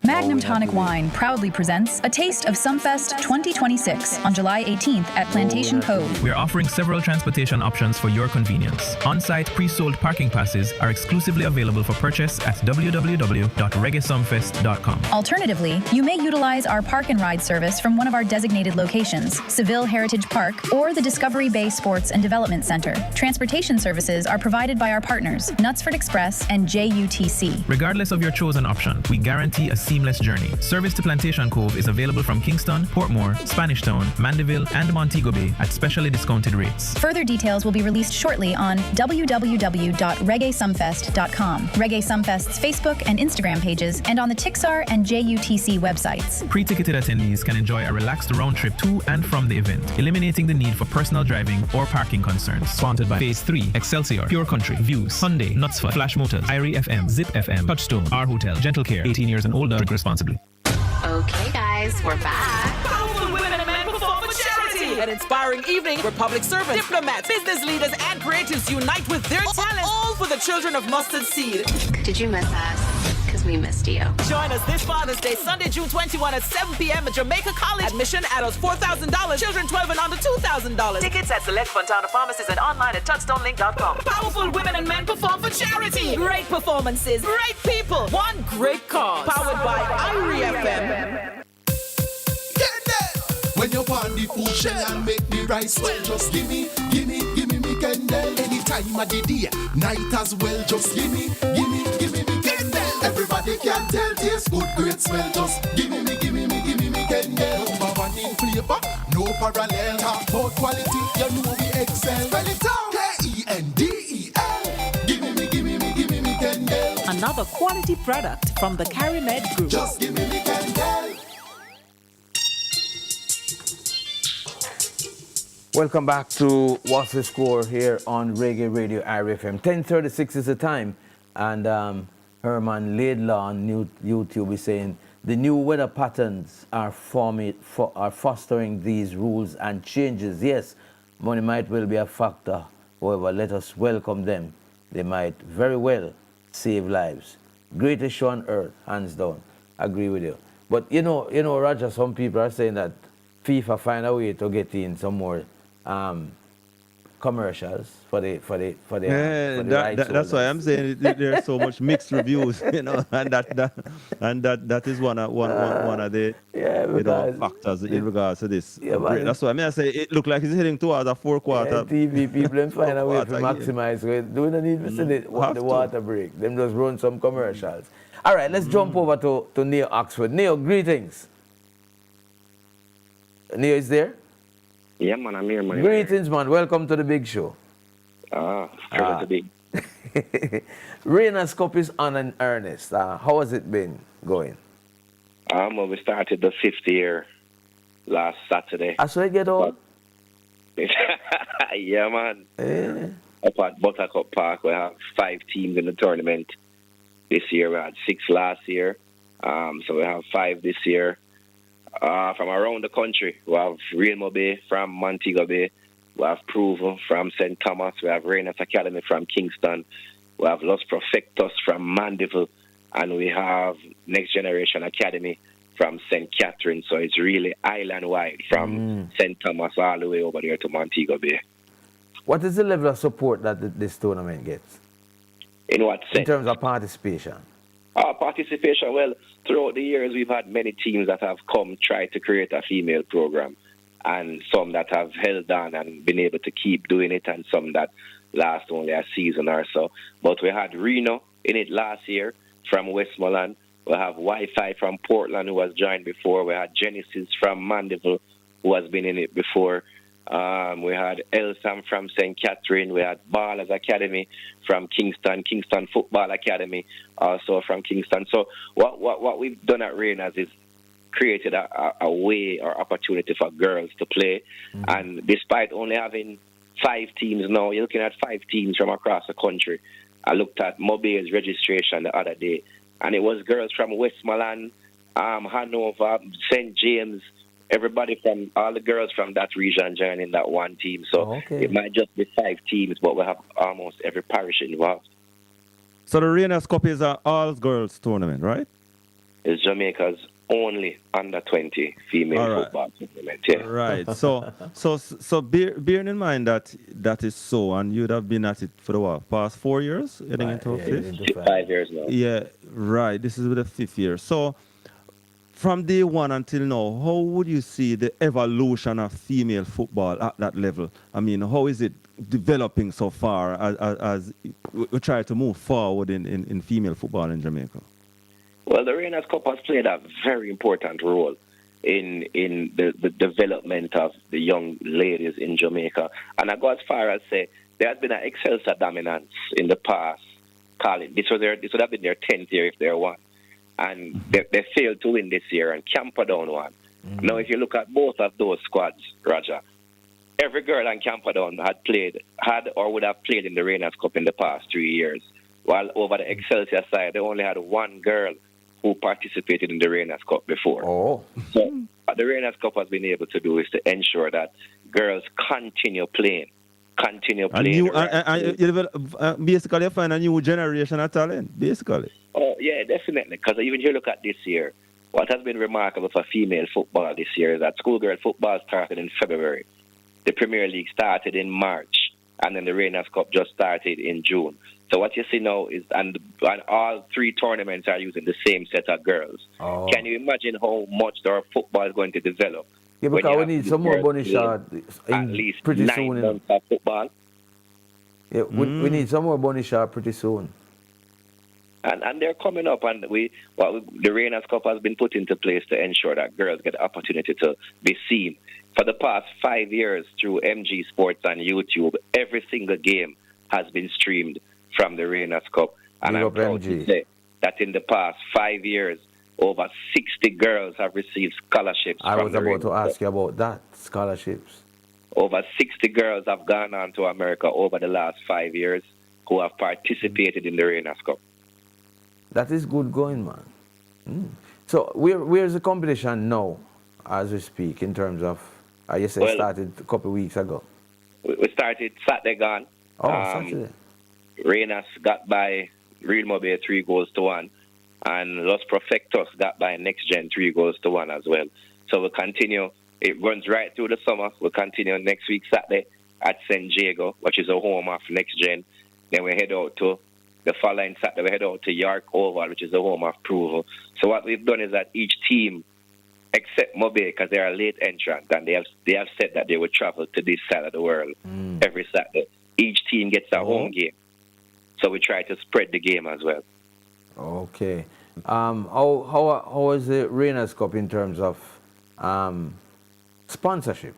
Magnum Tonic Wine proudly presents A Taste of Sumfest 2026 on July 18th at Plantation Cove. We are offering several transportation options for your convenience. On-site pre-sold parking passes are exclusively available for purchase at www.reggaesumfest.com. Alternatively, you may utilize our park and ride service from one of our designated locations, Seville Heritage Park or the Discovery Bay Sports and Development Center. Transportation services are provided by our partners, Knutsford Express and JUTC. Regardless of your chosen option, we guarantee a seamless seamless journey. Service to Plantation Cove is available from Kingston, Portmore, Spanish Town, Mandeville, and Montego Bay at specially discounted rates. Further details will be released shortly on www.reggaesumfest.com, Reggae Sumfest's Facebook and Instagram pages, and on the Tixar and JUTC websites. Pre-ticketed attendees can enjoy a relaxed round trip to and from the event, eliminating the need for personal driving or parking concerns. Sponsored by Phase 3, Excelsior, Pure Country, Views, Hyundai, Knutsford, Flash Motors, Irie FM, Zip FM, Touchstone, Our Hotel, Gentle Care, 18 years and older, drink responsibly. Okay, guys, we're back. Powerful women and men perform for charity. An inspiring evening where public servants, diplomats, business leaders, and creatives unite with their talent, all for the children of Mustard Seed. Did you miss us? Because we missed you. Join us this Father's Day, Sunday, June 21 at 7 p.m. at Jamaica College. Admission adults $4,000, children 12 and under $2,000. Tickets at select Fontana pharmacies and online at touchstonelink.com. Powerful women and men perform for charity. Great performances, great people, one great cause. Powered by Irie FM. When you're on the food shell and make the rice well, just gimme me Kendall. Anytime of the day, night as well, just gimme me Kendall. Everybody can tell taste good, great smell, just gimme me Kendall. Number one in flavor, no parallel. Talk about quality, you know we excel. Spell it out, Kendel. Gimme me Kendall. Another quality product from the Carimed Group. Just gimme me Kendall. Welcome back to What's the Score here on Reggae Radio IRFM. 10:36 is the time, and Herman Laidlaw on YouTube is saying the new weather patterns are fostering these rules and changes. Yes, money might well be a factor. However, let us welcome them. They might very well save lives. Greatest show on earth, hands down. Agree with you. But you know, Roger, some people are saying that FIFA find a way to get in some more commercials for the that's why I'm saying there's so much mixed reviews, and that is one of the factors in regards to this. That's why I say it looked like it's heading towards a 4 quarter. TV people find a way to maximize it. Do not need to see the water break. Them just run some commercials. All right, let's jump over to Neil Oxford. Neil, greetings. Neil is there? Yeah, man, I'm here, man. Greetings, man. Welcome to the big show. To be. Rainers Cup is on in earnest. How has it been going? Well, we started the 5th year last Saturday. I saw it get on. Yeah, man. Yeah. Up at Buttercup Park, we have 5 teams in the tournament. This year we had 6 last year. So we have 5 this year. From around the country, we have Rainbow Bay from Montego Bay, we have Provo from St. Thomas, we have Rainers Academy from Kingston, we have Los Profectos from Mandeville, and we have Next Generation Academy from St. Catherine. So it's really island-wide from St. Thomas all the way over there to Montego Bay. What is the level of support that this tournament gets? In what sense? In terms of participation. Participation, well, throughout the years, we've had many teams that have tried to create a female program, and some that have held on and been able to keep doing it, and some that last only a season or so. But we had Reno in it last year from Westmoreland. We have Wi-Fi from Portland, who has joined before. We had Genesis from Mandeville, who has been in it before. We had Elsam from St. Catherine. We had Ballers Academy from Kingston Football Academy also from Kingston. So what we've done at Rainers is created a way or opportunity for girls to play. And despite only having 5 teams now, you're looking at 5 teams from across the country. I looked at Mobile's registration the other day, and it was girls from Westmoreland, Hanover, St. James, everybody from all the girls from that region joining that one team. So it might just be 5 teams, but we have almost every parish involved. So the Rainers Cup is an all-girls tournament, right? It's Jamaica's only under-20 female football tournament. Yeah. Right. So bearing in mind that is so, and you'd have been at it for the past 4 years, heading into 5th? 5 years now. Yeah, right. This is the 5th year. So from day one until now, how would you see the evolution of female football at that level? I mean, how is it developing so far as we try to move forward in female football in Jamaica? Well, the Rainers Cup has played a very important role in the development of the young ladies in Jamaica. And I go as far as say there has been an Excelsior dominance in the past. This would have been their 10th year if they won. And they failed to win this year, and Camperdown won. Now, if you look at both of those squads, Roger, every girl on Camperdown had or would have played in the Rainers Cup in the past 3 years. While over the Excelsior side, they only had one girl who participated in the Rainers Cup before. Oh. So what the Rainers Cup has been able to do is to ensure that girls continue playing. Basically, you find a new generation of talent, basically. Oh, yeah, definitely. Because even if you look at this year, what has been remarkable for female football this year is that schoolgirl football started in February. The Premier League started in March, and then the Rainers Cup just started in June. So what you see now is, and all three tournaments are using the same set of girls. Oh. Can you imagine how much our football is going to develop? Yeah, because we need some more bunny shot at least pretty 9 soon. months of football. Yeah, we need some more bunny shot pretty soon. And they're coming up, and the Rainers Cup has been put into place to ensure that girls get the opportunity to be seen. For the past 5 years through MG Sports on YouTube, every single game has been streamed from the Rainers Cup. And I'm proud to say that in the past 5 years, over 60 girls have received scholarships. I was about to ask you about that, scholarships. Over 60 girls have gone on to America over the last 5 years who have participated in the Rainers Cup. That is good going, man. So where's the competition now, as we speak, in terms of, you said started a couple of weeks ago? We started Saturday gone. Oh, Saturday. Rainers got by Real Mobile 3-1, and Los Perfectos got by Next Gen 3-1 as well. So we'll continue. It runs right through the summer. We'll continue next week Saturday at San Diego, which is a home of Next Gen. Then we head out to the following Saturday, we head out to York Oval, which is the home of Provo. So what we've done is that each team, except Mobile, because they are a late entrant, and they have said that they would travel to this side of the world every Saturday. Each team gets a home game. So we try to spread the game as well. Okay. How is the Rainers Cup in terms of sponsorship?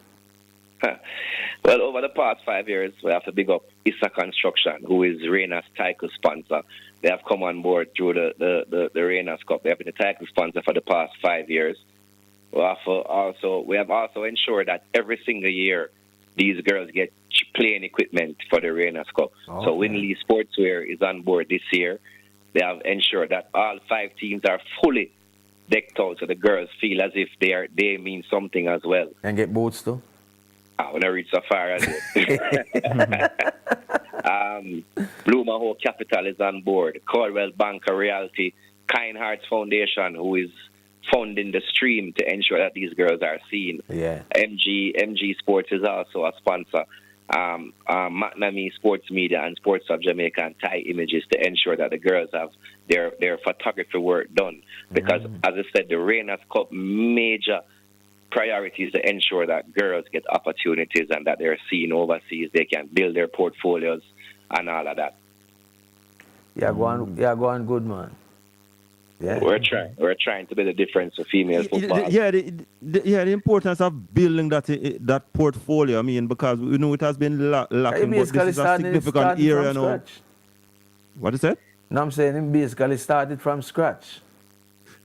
Well, over the past 5 years, we have to big up Issa Construction, who is Rainers' title sponsor. They have come on board through the Rainers Cup. They have been the title sponsor for the past 5 years. We have also ensured that every single year these girls get playing equipment for the Rainers Cup. Okay. So Winley Sportswear is on board this year. They have ensured that all 5 teams are fully decked out, so the girls feel as if they mean something as well. And get boots too? I want to reach so far as it. Blue Maho Capital is on board. Caldwell Banker Realty, Kind Hearts Foundation, who is funding the stream to ensure that these girls are seen. Yeah. MG Sports is also a sponsor. McNamee Sports Media and Sports of Jamaica and Thai Images to ensure that the girls have their photography work done. Because, as I said, the Rainers Cup major priority is to ensure that girls get opportunities and that they're seen overseas. They can build their portfolios and all of that. Yeah, go on good, man. Yeah. We're trying to be the difference for female football. The importance of building that portfolio. I mean, because we know it has been lacking, but this is a significant area now. What is that? No, I'm saying it basically started from scratch.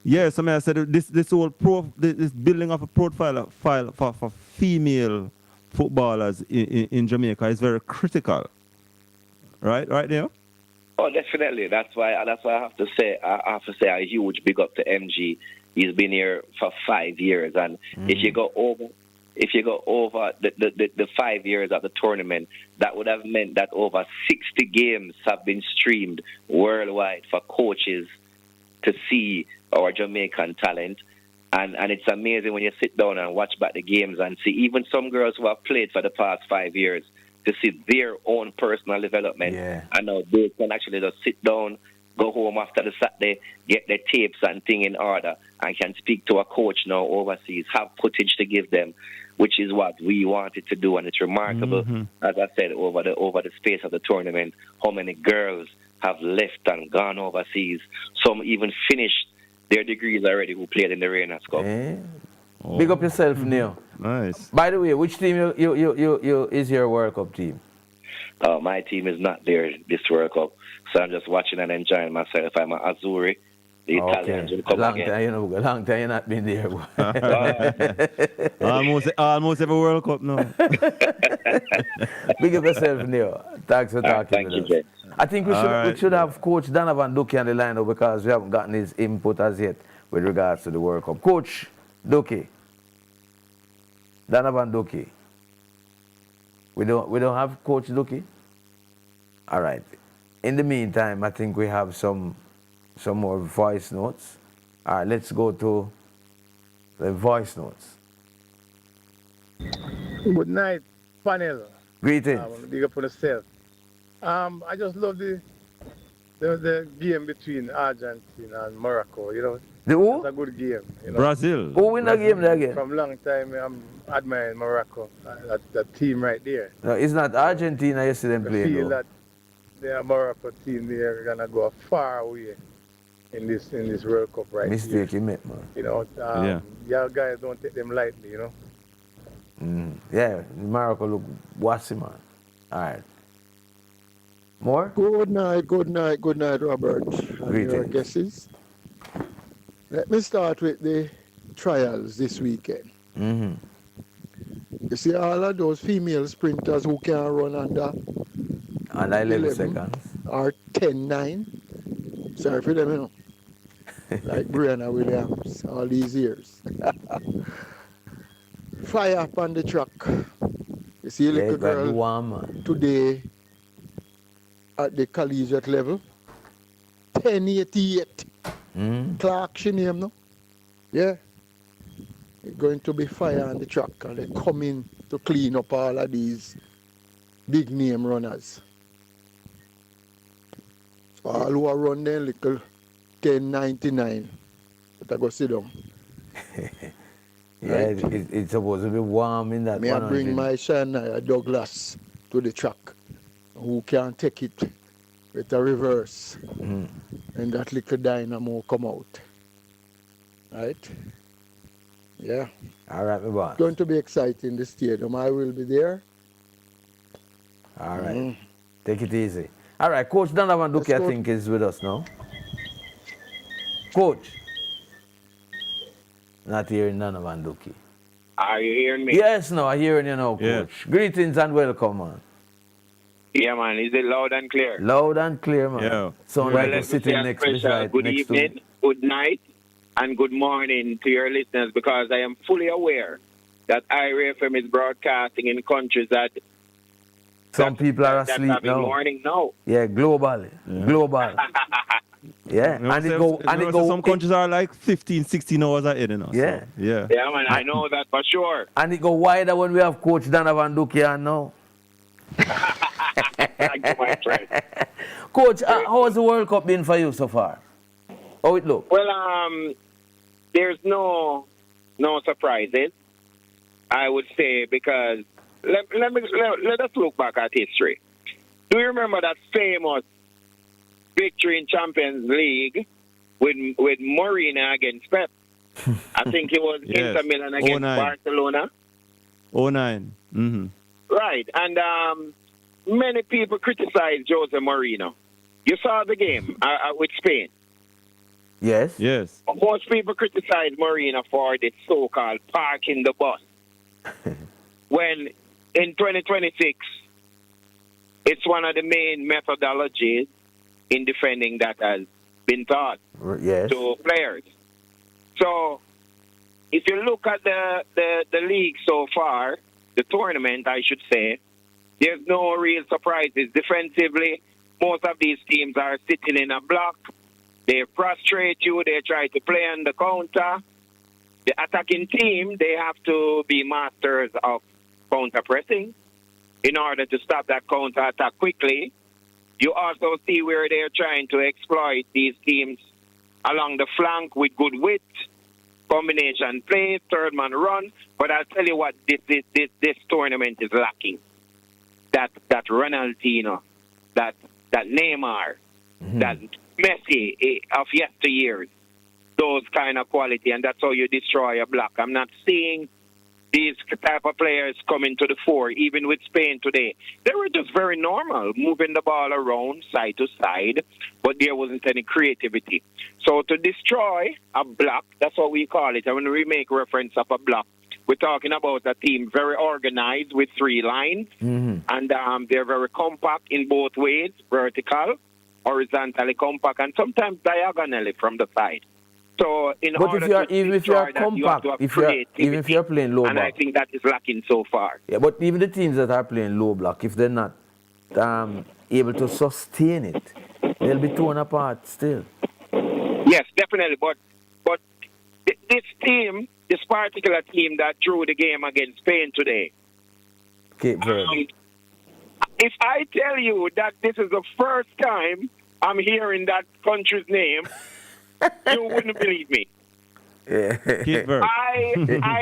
Yes, I mean, I said this whole this building of a profile for female footballers in Jamaica is very critical. Right there. Oh, definitely. That's why I have to say a huge big up to MG. He's been here for 5 years, and if you go over the 5 years of the tournament, that would have meant that over 60 games have been streamed worldwide for coaches to see our Jamaican talent. And it's amazing when you sit down and watch back the games and see even some girls who have played for the past 5 years to see their own personal development. Yeah. And now they can actually just sit down, go home after the Saturday, get their tapes and thing in order, and can speak to a coach now overseas, have footage to give them, which is what we wanted to do. And it's remarkable, as I said, over the space of the tournament, how many girls have left and gone overseas. Some even finished their degrees already who played in the Rainers Cup. Big up yourself, Neil. Nice. By the way, which team you is your World Cup team? My team is not there this World Cup, so I'm just watching and enjoying myself. I'm an Azzurri. The Italians will come long again. time, long time you not been there. almost every World Cup now. Big up yourself, Neil. Thanks for talking with us. I think we should have Coach Donovan Duque on the line now because we haven't gotten his input as yet with regards to the World Cup. Coach Duque. Donovan Duque. We don't have Coach Duque? All right. In the meantime, I think we have some more voice notes. All right, let's go to the voice notes. Good night, panel. Greetings. Big up on yourself. I just love the game between Argentina and Morocco. You know, the who? It's a good game. You know? Brazil. Who win the game there again? From a long time, I'm admiring Morocco. That team right there. No, it's not Argentina yesterday I playing. feel that the Morocco team they're gonna go far away in this World Cup right Mistake here. you made, man. You know, y'all guys don't take them lightly. You know. Yeah, Morocco look wassy, man. All right. More? Good night, Robert. And your guesses. Let me start with the trials this weekend. You see all of those female sprinters who can run under 11 seconds. Or 10-9. Sorry for them, you know. Like Brianna Williams, all these years. Fire up on the track. You see a little girl today at the collegiate level. 1088. Clark, she name, no? Yeah. It's going to be fire on the track and they're coming to clean up all of these big name runners. So all who are run their little 1099. But I go sit down. Yeah, it's supposed to be warm in that. May I bring my Shania Douglas to the track, who can take it with a reverse, and that little dynamo come out. Right? Yeah. All right, my boy. It's going to be exciting, the stadium. I will be there. All right. Take it easy. All right, Coach Donovan Duque, I think, is with us now. Coach. Not hearing Donovan Duque. Are you hearing me? Yes, no, I'm hearing you now, Coach. Yeah. Greetings and welcome, man. Yeah, man. Is it loud and clear? Loud and clear, man. Yeah. Sound like you're sitting next to me. Good evening, good night, and good morning to your listeners, because I am fully aware that IRA FM is broadcasting in countries that some people are asleep now. Morning now. Yeah, global. Global. Yeah, and it go. Some countries are like 15, 16 hours ahead in us. Yeah. So, yeah. Yeah, man, I know that for sure. And it go wider when we have Coach Donovan Duque on now. Thank you, my friend. Coach, how has the World Cup been for you so far? How it look? Well, there's no surprises, I would say, because let us look back at history. Do you remember that famous victory in Champions League with Mourinho against Pep? I think it was Yes. Inter Milan against 09. Barcelona. 09. Mm-hmm. Right, and many people criticized Jose Mourinho. You saw the game with Spain. Yes. Yes. Most people criticize Mourinho for the so-called parking the bus. When in 2026, it's one of the main methodologies in defending that has been taught to players. So if you look at the league so far, the tournament, I should say, there's no real surprises. Defensively, most of these teams are sitting in a block. They frustrate you. They try to play on the counter. The attacking team, they have to be masters of counter-pressing in order to stop that counter-attack quickly. You also see where they're trying to exploit these teams along the flank with good width, combination play, third man run. But I'll tell you what, this tournament is lacking. That Ronaldinho, that Neymar, that Messi of yesteryears. those kind of quality, and that's how you destroy a block. I'm not seeing these type of players coming to the fore, even with Spain today. They were just very normal, moving the ball around side to side, but there wasn't any creativity. So to destroy a block, that's what we call it. And when we make reference of a block, we're talking about a team very organized with 3 lines, and they're very compact in both ways, vertical, horizontally compact, and sometimes diagonally from the side. So but even if you're compact, even if you're playing low and block, I think that is lacking so far. Yeah, but even the teams that are playing low block, if they're not able to sustain it, they'll be torn apart still. Yes, definitely. But this team, this particular team that drew the game against Spain today, Cape Verde. If I tell you that this is the first time I'm hearing that country's name, you wouldn't believe me. Yeah. I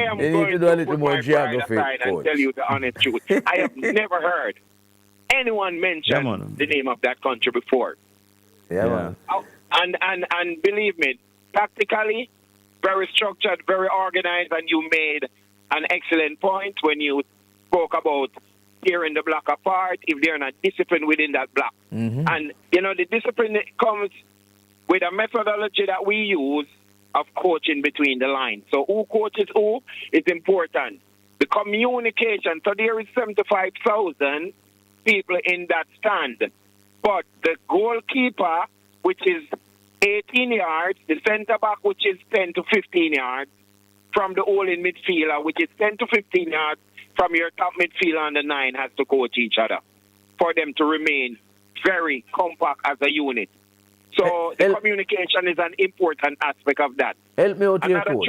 am going to put my pride aside and tell you the honest truth. I have never heard anyone mention the name of that country before. Yeah. And believe me, tactically, very structured, very organized, and you made an excellent point when you spoke about tearing the block apart if they're not disciplined within that block. And, the discipline comes with a methodology that we use of coaching between the lines. So who coaches who is important. The communication. So there is 75,000 people in that stand. But the goalkeeper, which is 18 yards, the centre back, which is 10 to 15 yards, from the holding midfielder, which is 10 to 15 yards from your top midfielder on the 9, has to coach each other for them to remain very compact as a unit. So the communication is an important aspect of that. Help me out here, coach.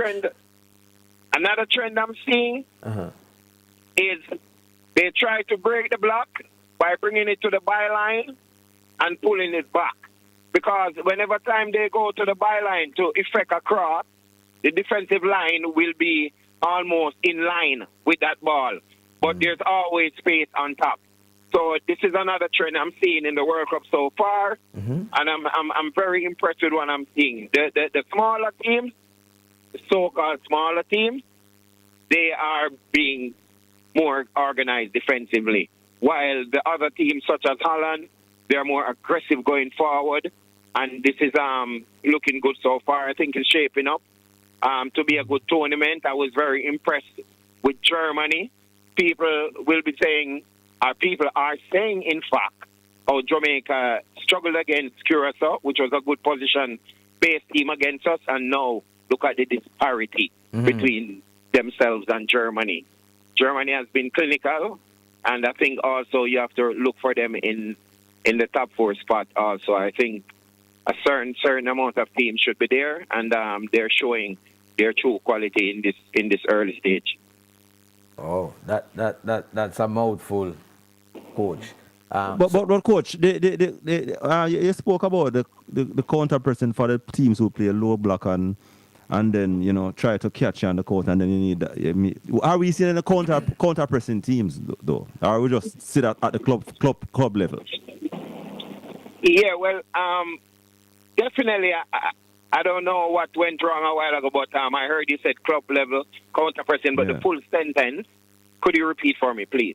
Another trend I'm seeing is they try to break the block by bringing it to the byline and pulling it back. Because whenever time they go to the byline to effect a cross, the defensive line will be almost in line with that ball. But there's always space on top. So this is another trend I'm seeing in the World Cup so far, and I'm very impressed with what I'm seeing. The smaller teams, the so-called smaller teams, they are being more organized defensively, while the other teams, such as Holland, they're more aggressive going forward, and this is looking good so far. I think it's shaping up to be a good tournament. I was very impressed with Germany. People will be saying, people are saying, in fact, how Jamaica struggled against Curacao, which was a good position-based team against us, and now look at the disparity between themselves and Germany. Germany has been clinical, and I think also you have to look for them in the top 4 spot also. I think a certain amount of teams should be there, and they're showing their true quality in this early stage. Oh, that's a mouthful, coach. But coach, you spoke about the counter pressing for the teams who play low block and then try to catch you on the court, and then you need that. Are we seeing any counter pressing teams though? Or we just sit at the club level? Yeah, well, definitely. I don't know what went wrong a while ago, but I heard you said club level counter pressing, but the full sentence, could you repeat for me, please?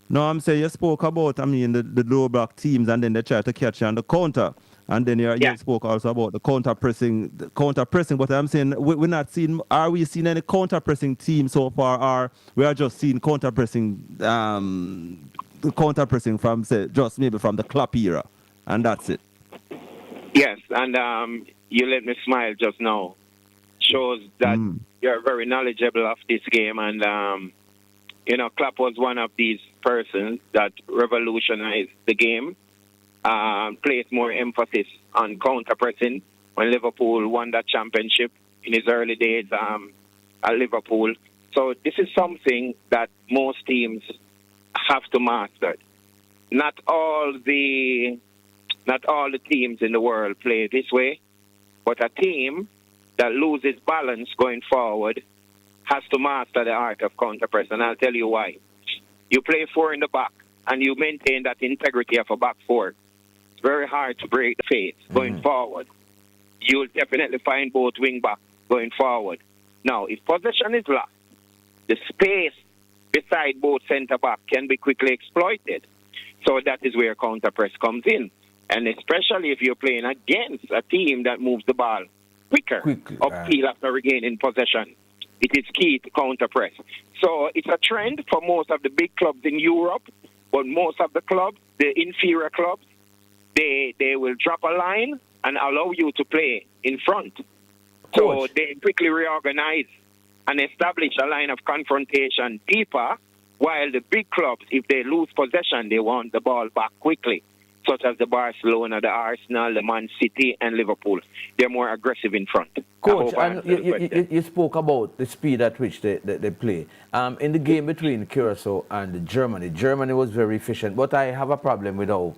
No, I'm saying you spoke about, the low block teams, and then they try to catch you on the counter. And then you spoke also about the counter pressing. But I'm saying we're not seeing. Are we seeing any counter pressing team so far? Or we are just seeing counter pressing, from just maybe from the club era, and that's it. Yes, and you let me smile just now. Shows that you're very knowledgeable of this game, and Klopp was one of these persons that revolutionized the game. Placed more emphasis on counter-pressing when Liverpool won that championship in his early days at Liverpool. So this is something that most teams have to master. Not all the teams in the world play this way, but a team that loses balance going forward has to master the art of counter-press, and I'll tell you why. You play 4 in the back, and you maintain that integrity of a back 4. It's very hard to break the face going forward. you'll definitely find both wing back going forward. Now, if possession is lost, the space beside both centre back can be quickly exploited. So that is where counter press comes in. And especially if you're playing against a team that moves the ball quicker upfield after regaining possession. It is key to counter press. So it's a trend for most of the big clubs in Europe, but most of the clubs, the inferior clubs, they will drop a line and allow you to play in front. So they quickly reorganize and establish a line of confrontation deeper, while the big clubs, if they lose possession, they want the ball back quickly, such as the Barcelona, the Arsenal, the Man City, and Liverpool. They're more aggressive in front. Coach, and you spoke about the speed at which they play. In the game between Curacao and Germany was very efficient, but I have a problem with how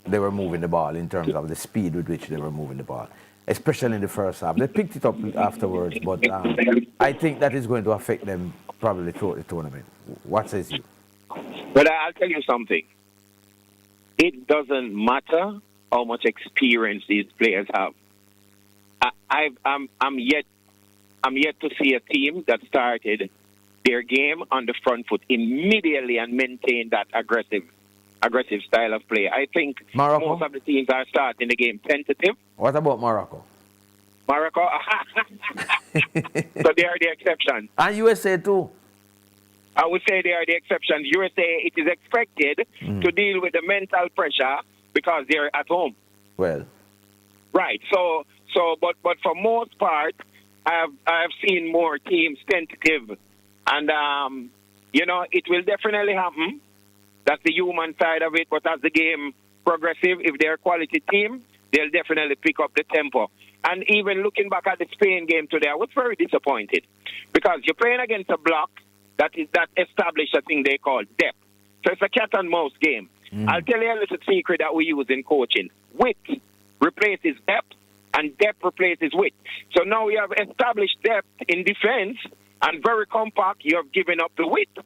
they were moving the ball in terms of the speed with which they were moving the ball, especially in the first half. They picked it up afterwards, but I think that is going to affect them probably throughout the tournament. What says you? But I'll tell you something. It doesn't matter how much experience these players have. I'm yet to see a team that started their game on the front foot immediately and maintained that aggressive style of play. I think Morocco? Most of the teams are starting the game tentative. What about Morocco? Morocco, so they are the exception. And USA too. I would say they are the exception. USA, it is expected to deal with the mental pressure because they're at home. Well, right. But for most part, I have seen more teams tentative, and it will definitely happen. That's the human side of it. But as the game progressive, if they're a quality team, they'll definitely pick up the tempo. And even looking back at the Spain game today, I was very disappointed because you're playing against a block that established a thing they call depth. So it's a cat and mouse game. I'll tell you a little secret that we use in coaching. Width replaces depth, and depth replaces width. So now we have established depth in defense, and very compact, you have given up the width.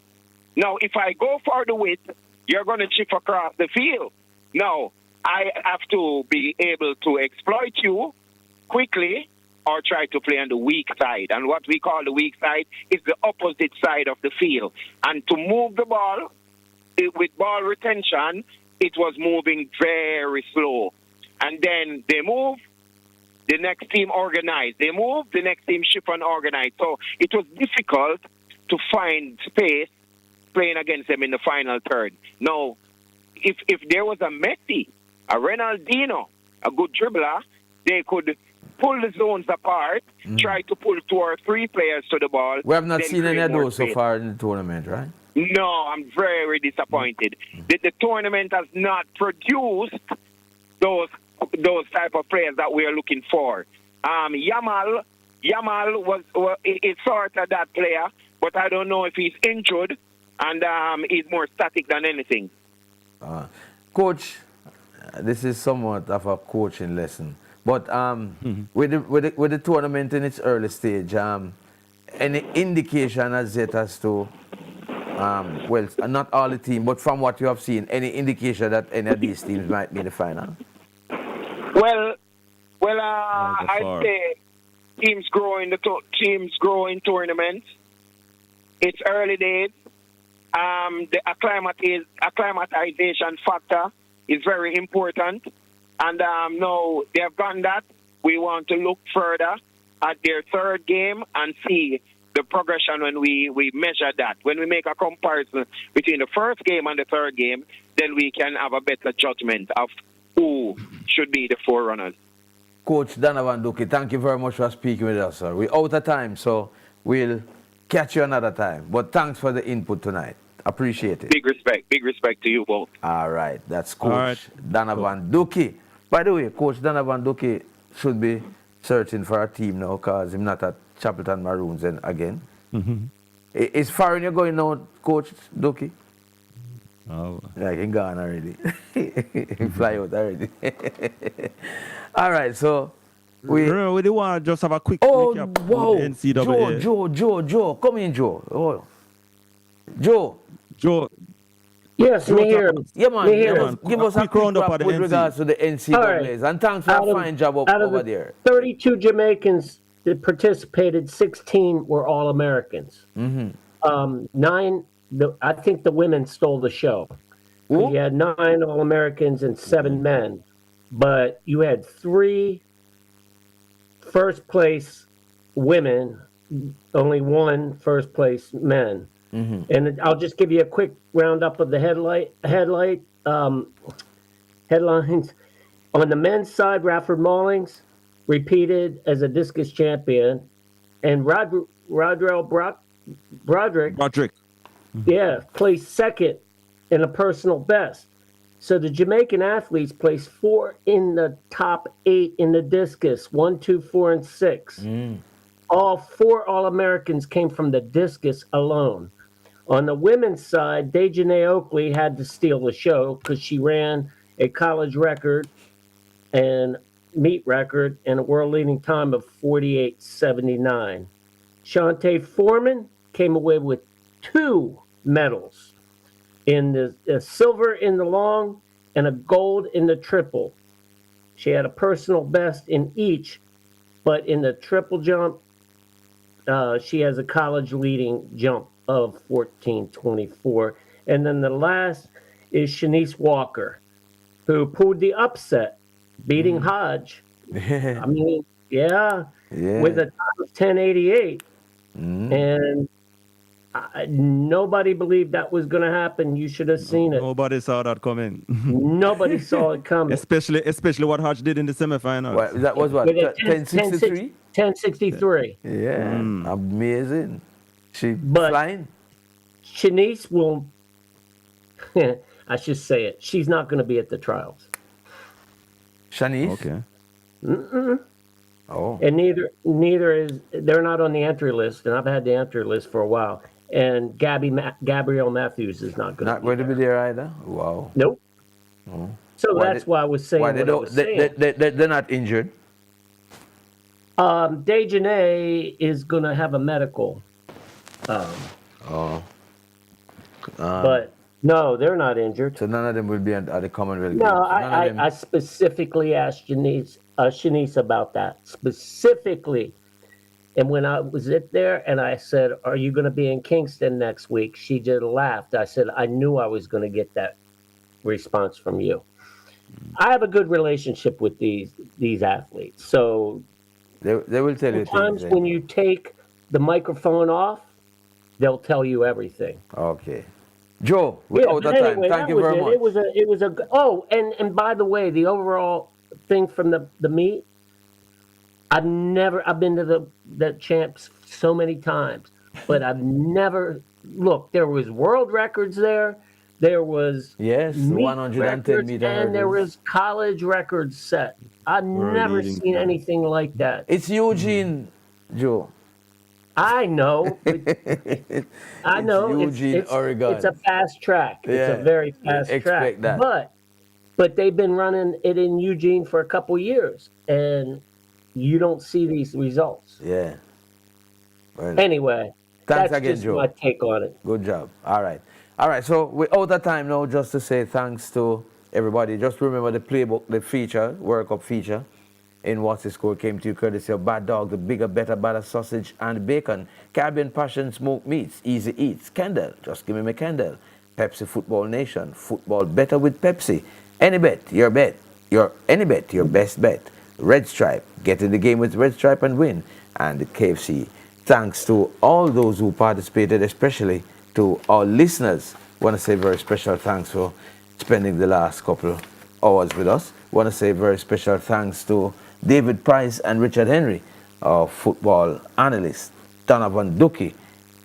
Now, if I go for the width, you're going to chip across the field. Now, I have to be able to exploit you quickly or try to play on the weak side. And what we call the weak side is the opposite side of the field. And to move the ball, with ball retention, it was moving very slow. And then they move, the next team organize. They move, the next team shift and organize. So it was difficult to find space playing against them in the final third. Now, if there was a Messi, a Ronaldinho, a good dribbler, they could pull the zones apart, try to pull 2 or 3 players to the ball. We have not seen any of those so far in the tournament, right? No, I'm very disappointed. The tournament has not produced those type of players that we are looking for. Yamal is sort of that player, but I don't know if he's injured, and he's more static than anything. Coach, this is somewhat of a coaching lesson. But with the tournament in its early stage, any indication as yet as to, well, not all the team, but from what you have seen, any indication that any of these teams might be in the final? Well, I'd say teams grow in tournaments. It's early days. The acclimatization factor is very important. And now they have done that. We want to look further at their third game and see the progression when we measure that. When we make a comparison between the first game and the third game, then we can have a better judgment of who should be the forerunners. Coach Donovan Dukie, thank you very much for speaking with us, sir. We're out of time, so we'll catch you another time. But thanks for the input tonight. Appreciate it. Big respect to you both. All right, that's Coach Donovan Dukie. By the way, Coach Donovan Dukie should be searching for a team now because he's not at Chapelton Maroons again. Is foreign you're going now, Coach Dukie? Oh. Like he gone already. He fly out already. All right, so we do want to just have a quick recap wow. of the NCAA. Joe, come in, Joe. Oh. Joe. Yes, me here. Yeah, man. Me here. Give us a quick roundup with regards to the NCAAs. And thanks for a fine job over there. 32 Jamaicans that participated, 16 were All-Americans. Nine, I think the women stole the show. You had 9 All-Americans and 7 men. But you had 3 first-place women, only 1 first-place men. And I'll just give you a quick roundup of the headlines. On the men's side, Rafford Mallings repeated as a discus champion, and Rodrell Broderick, placed second in a personal best. So the Jamaican athletes placed 4 in the top 8 in the discus, 1, 2, 4, and 6. All 4 All-Americans came from the discus alone. On the women's side, Dejanay Oakley had to steal the show because she ran a college record and meet record and a world-leading time of 48.79. Shantae Foreman came away with 2 medals, in the silver in the long and a gold in the triple. She had a personal best in each, but in the triple jump, she has a college leading jump of 14.24. And then the last is Shanice Walker, who pulled the upset, beating Hodge. I mean, with a time of 10.88. And nobody believed that was going to happen. You should have seen it. Nobody saw that coming. Nobody saw it coming. Especially what Hodge did in the semifinals. That was what? 10.63? 10.63. Yeah, amazing. She flying. Shanice will, I should say it, she's not going to be at the trials. Shanice? Okay. Oh. And neither is, they're not on the entry list, and I've had the entry list for a while. And Gabrielle Matthews is not going to be there either? Wow. Nope. Oh. So that's why I was saying what I was saying. They're not injured? Dejanay is going to have a medical. But no, they're not injured. So none of them will be at the Commonwealth Games? No, I specifically asked Shanice about that. Specifically. And when I was there and I said, are you going to be in Kingston next week? She just laughed. I said, I knew I was going to get that response from you. I have a good relationship with these athletes. So they will tell you sometimes when you take the microphone off, they'll tell you everything. Okay. Joe, without that time, thank you very much. It was a and by the way, the overall thing from the meet, I've been to the champs so many times, but I've never looked. There was world records there. There was 110 meter and there was college records set. I've never seen anything like that. It's Eugene, Joe. I know. I know. Eugene, Oregon. It's a fast track. It's a very fast track. That. But they've been running it in Eugene for a couple years, and you don't see these results. Yeah. Well, anyway, thanks that's again, just Joe. my take on it. Good job. All right. So we're out of time now, just to say thanks to everybody. Just remember the playbook, the feature, World Cup feature, in What's the Score came to you courtesy of Bad Dog, the bigger, better, badder sausage and bacon, Caribbean Passion smoked meats, Easy Eats, Kendall, just give me my Kendall, Pepsi Football Nation, football better with Pepsi, Any Bet, your bet, Any Bet, your best bet, Red Stripe, get in the game with Red Stripe and win, and the KFC. Thanks to all those who participated, especially to our listeners. I want to say very special thanks for spending the last couple hours with us. I want to say very special thanks to David Price and Richard Henry, our football analysts. Donovan Ducky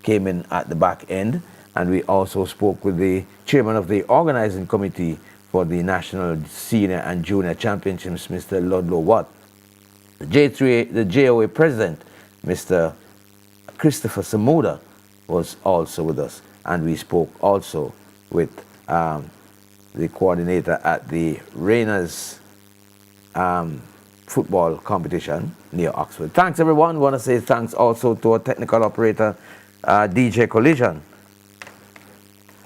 came in at the back end, and we also spoke with the chairman of the organizing committee for the National Senior and Junior Championships, Mr. Ludlow Watt. The JOA president, Mr. Christopher Samuda, was also with us, and we spoke also with the coordinator at the Rainers football competition near Oxford. Thanks, everyone. Want to say thanks also to our technical operator, DJ Collision.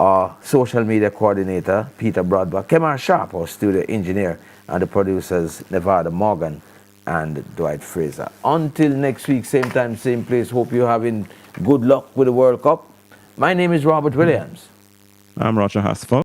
our social media coordinator, Peter Broadback, Kemar Sharp, our studio engineer, and the producers, Nevada Morgan and Dwight Fraser. Until next week, same time, same place. Hope you're having good luck with the World Cup. My name is Robert Williams. I'm Roger Haspel.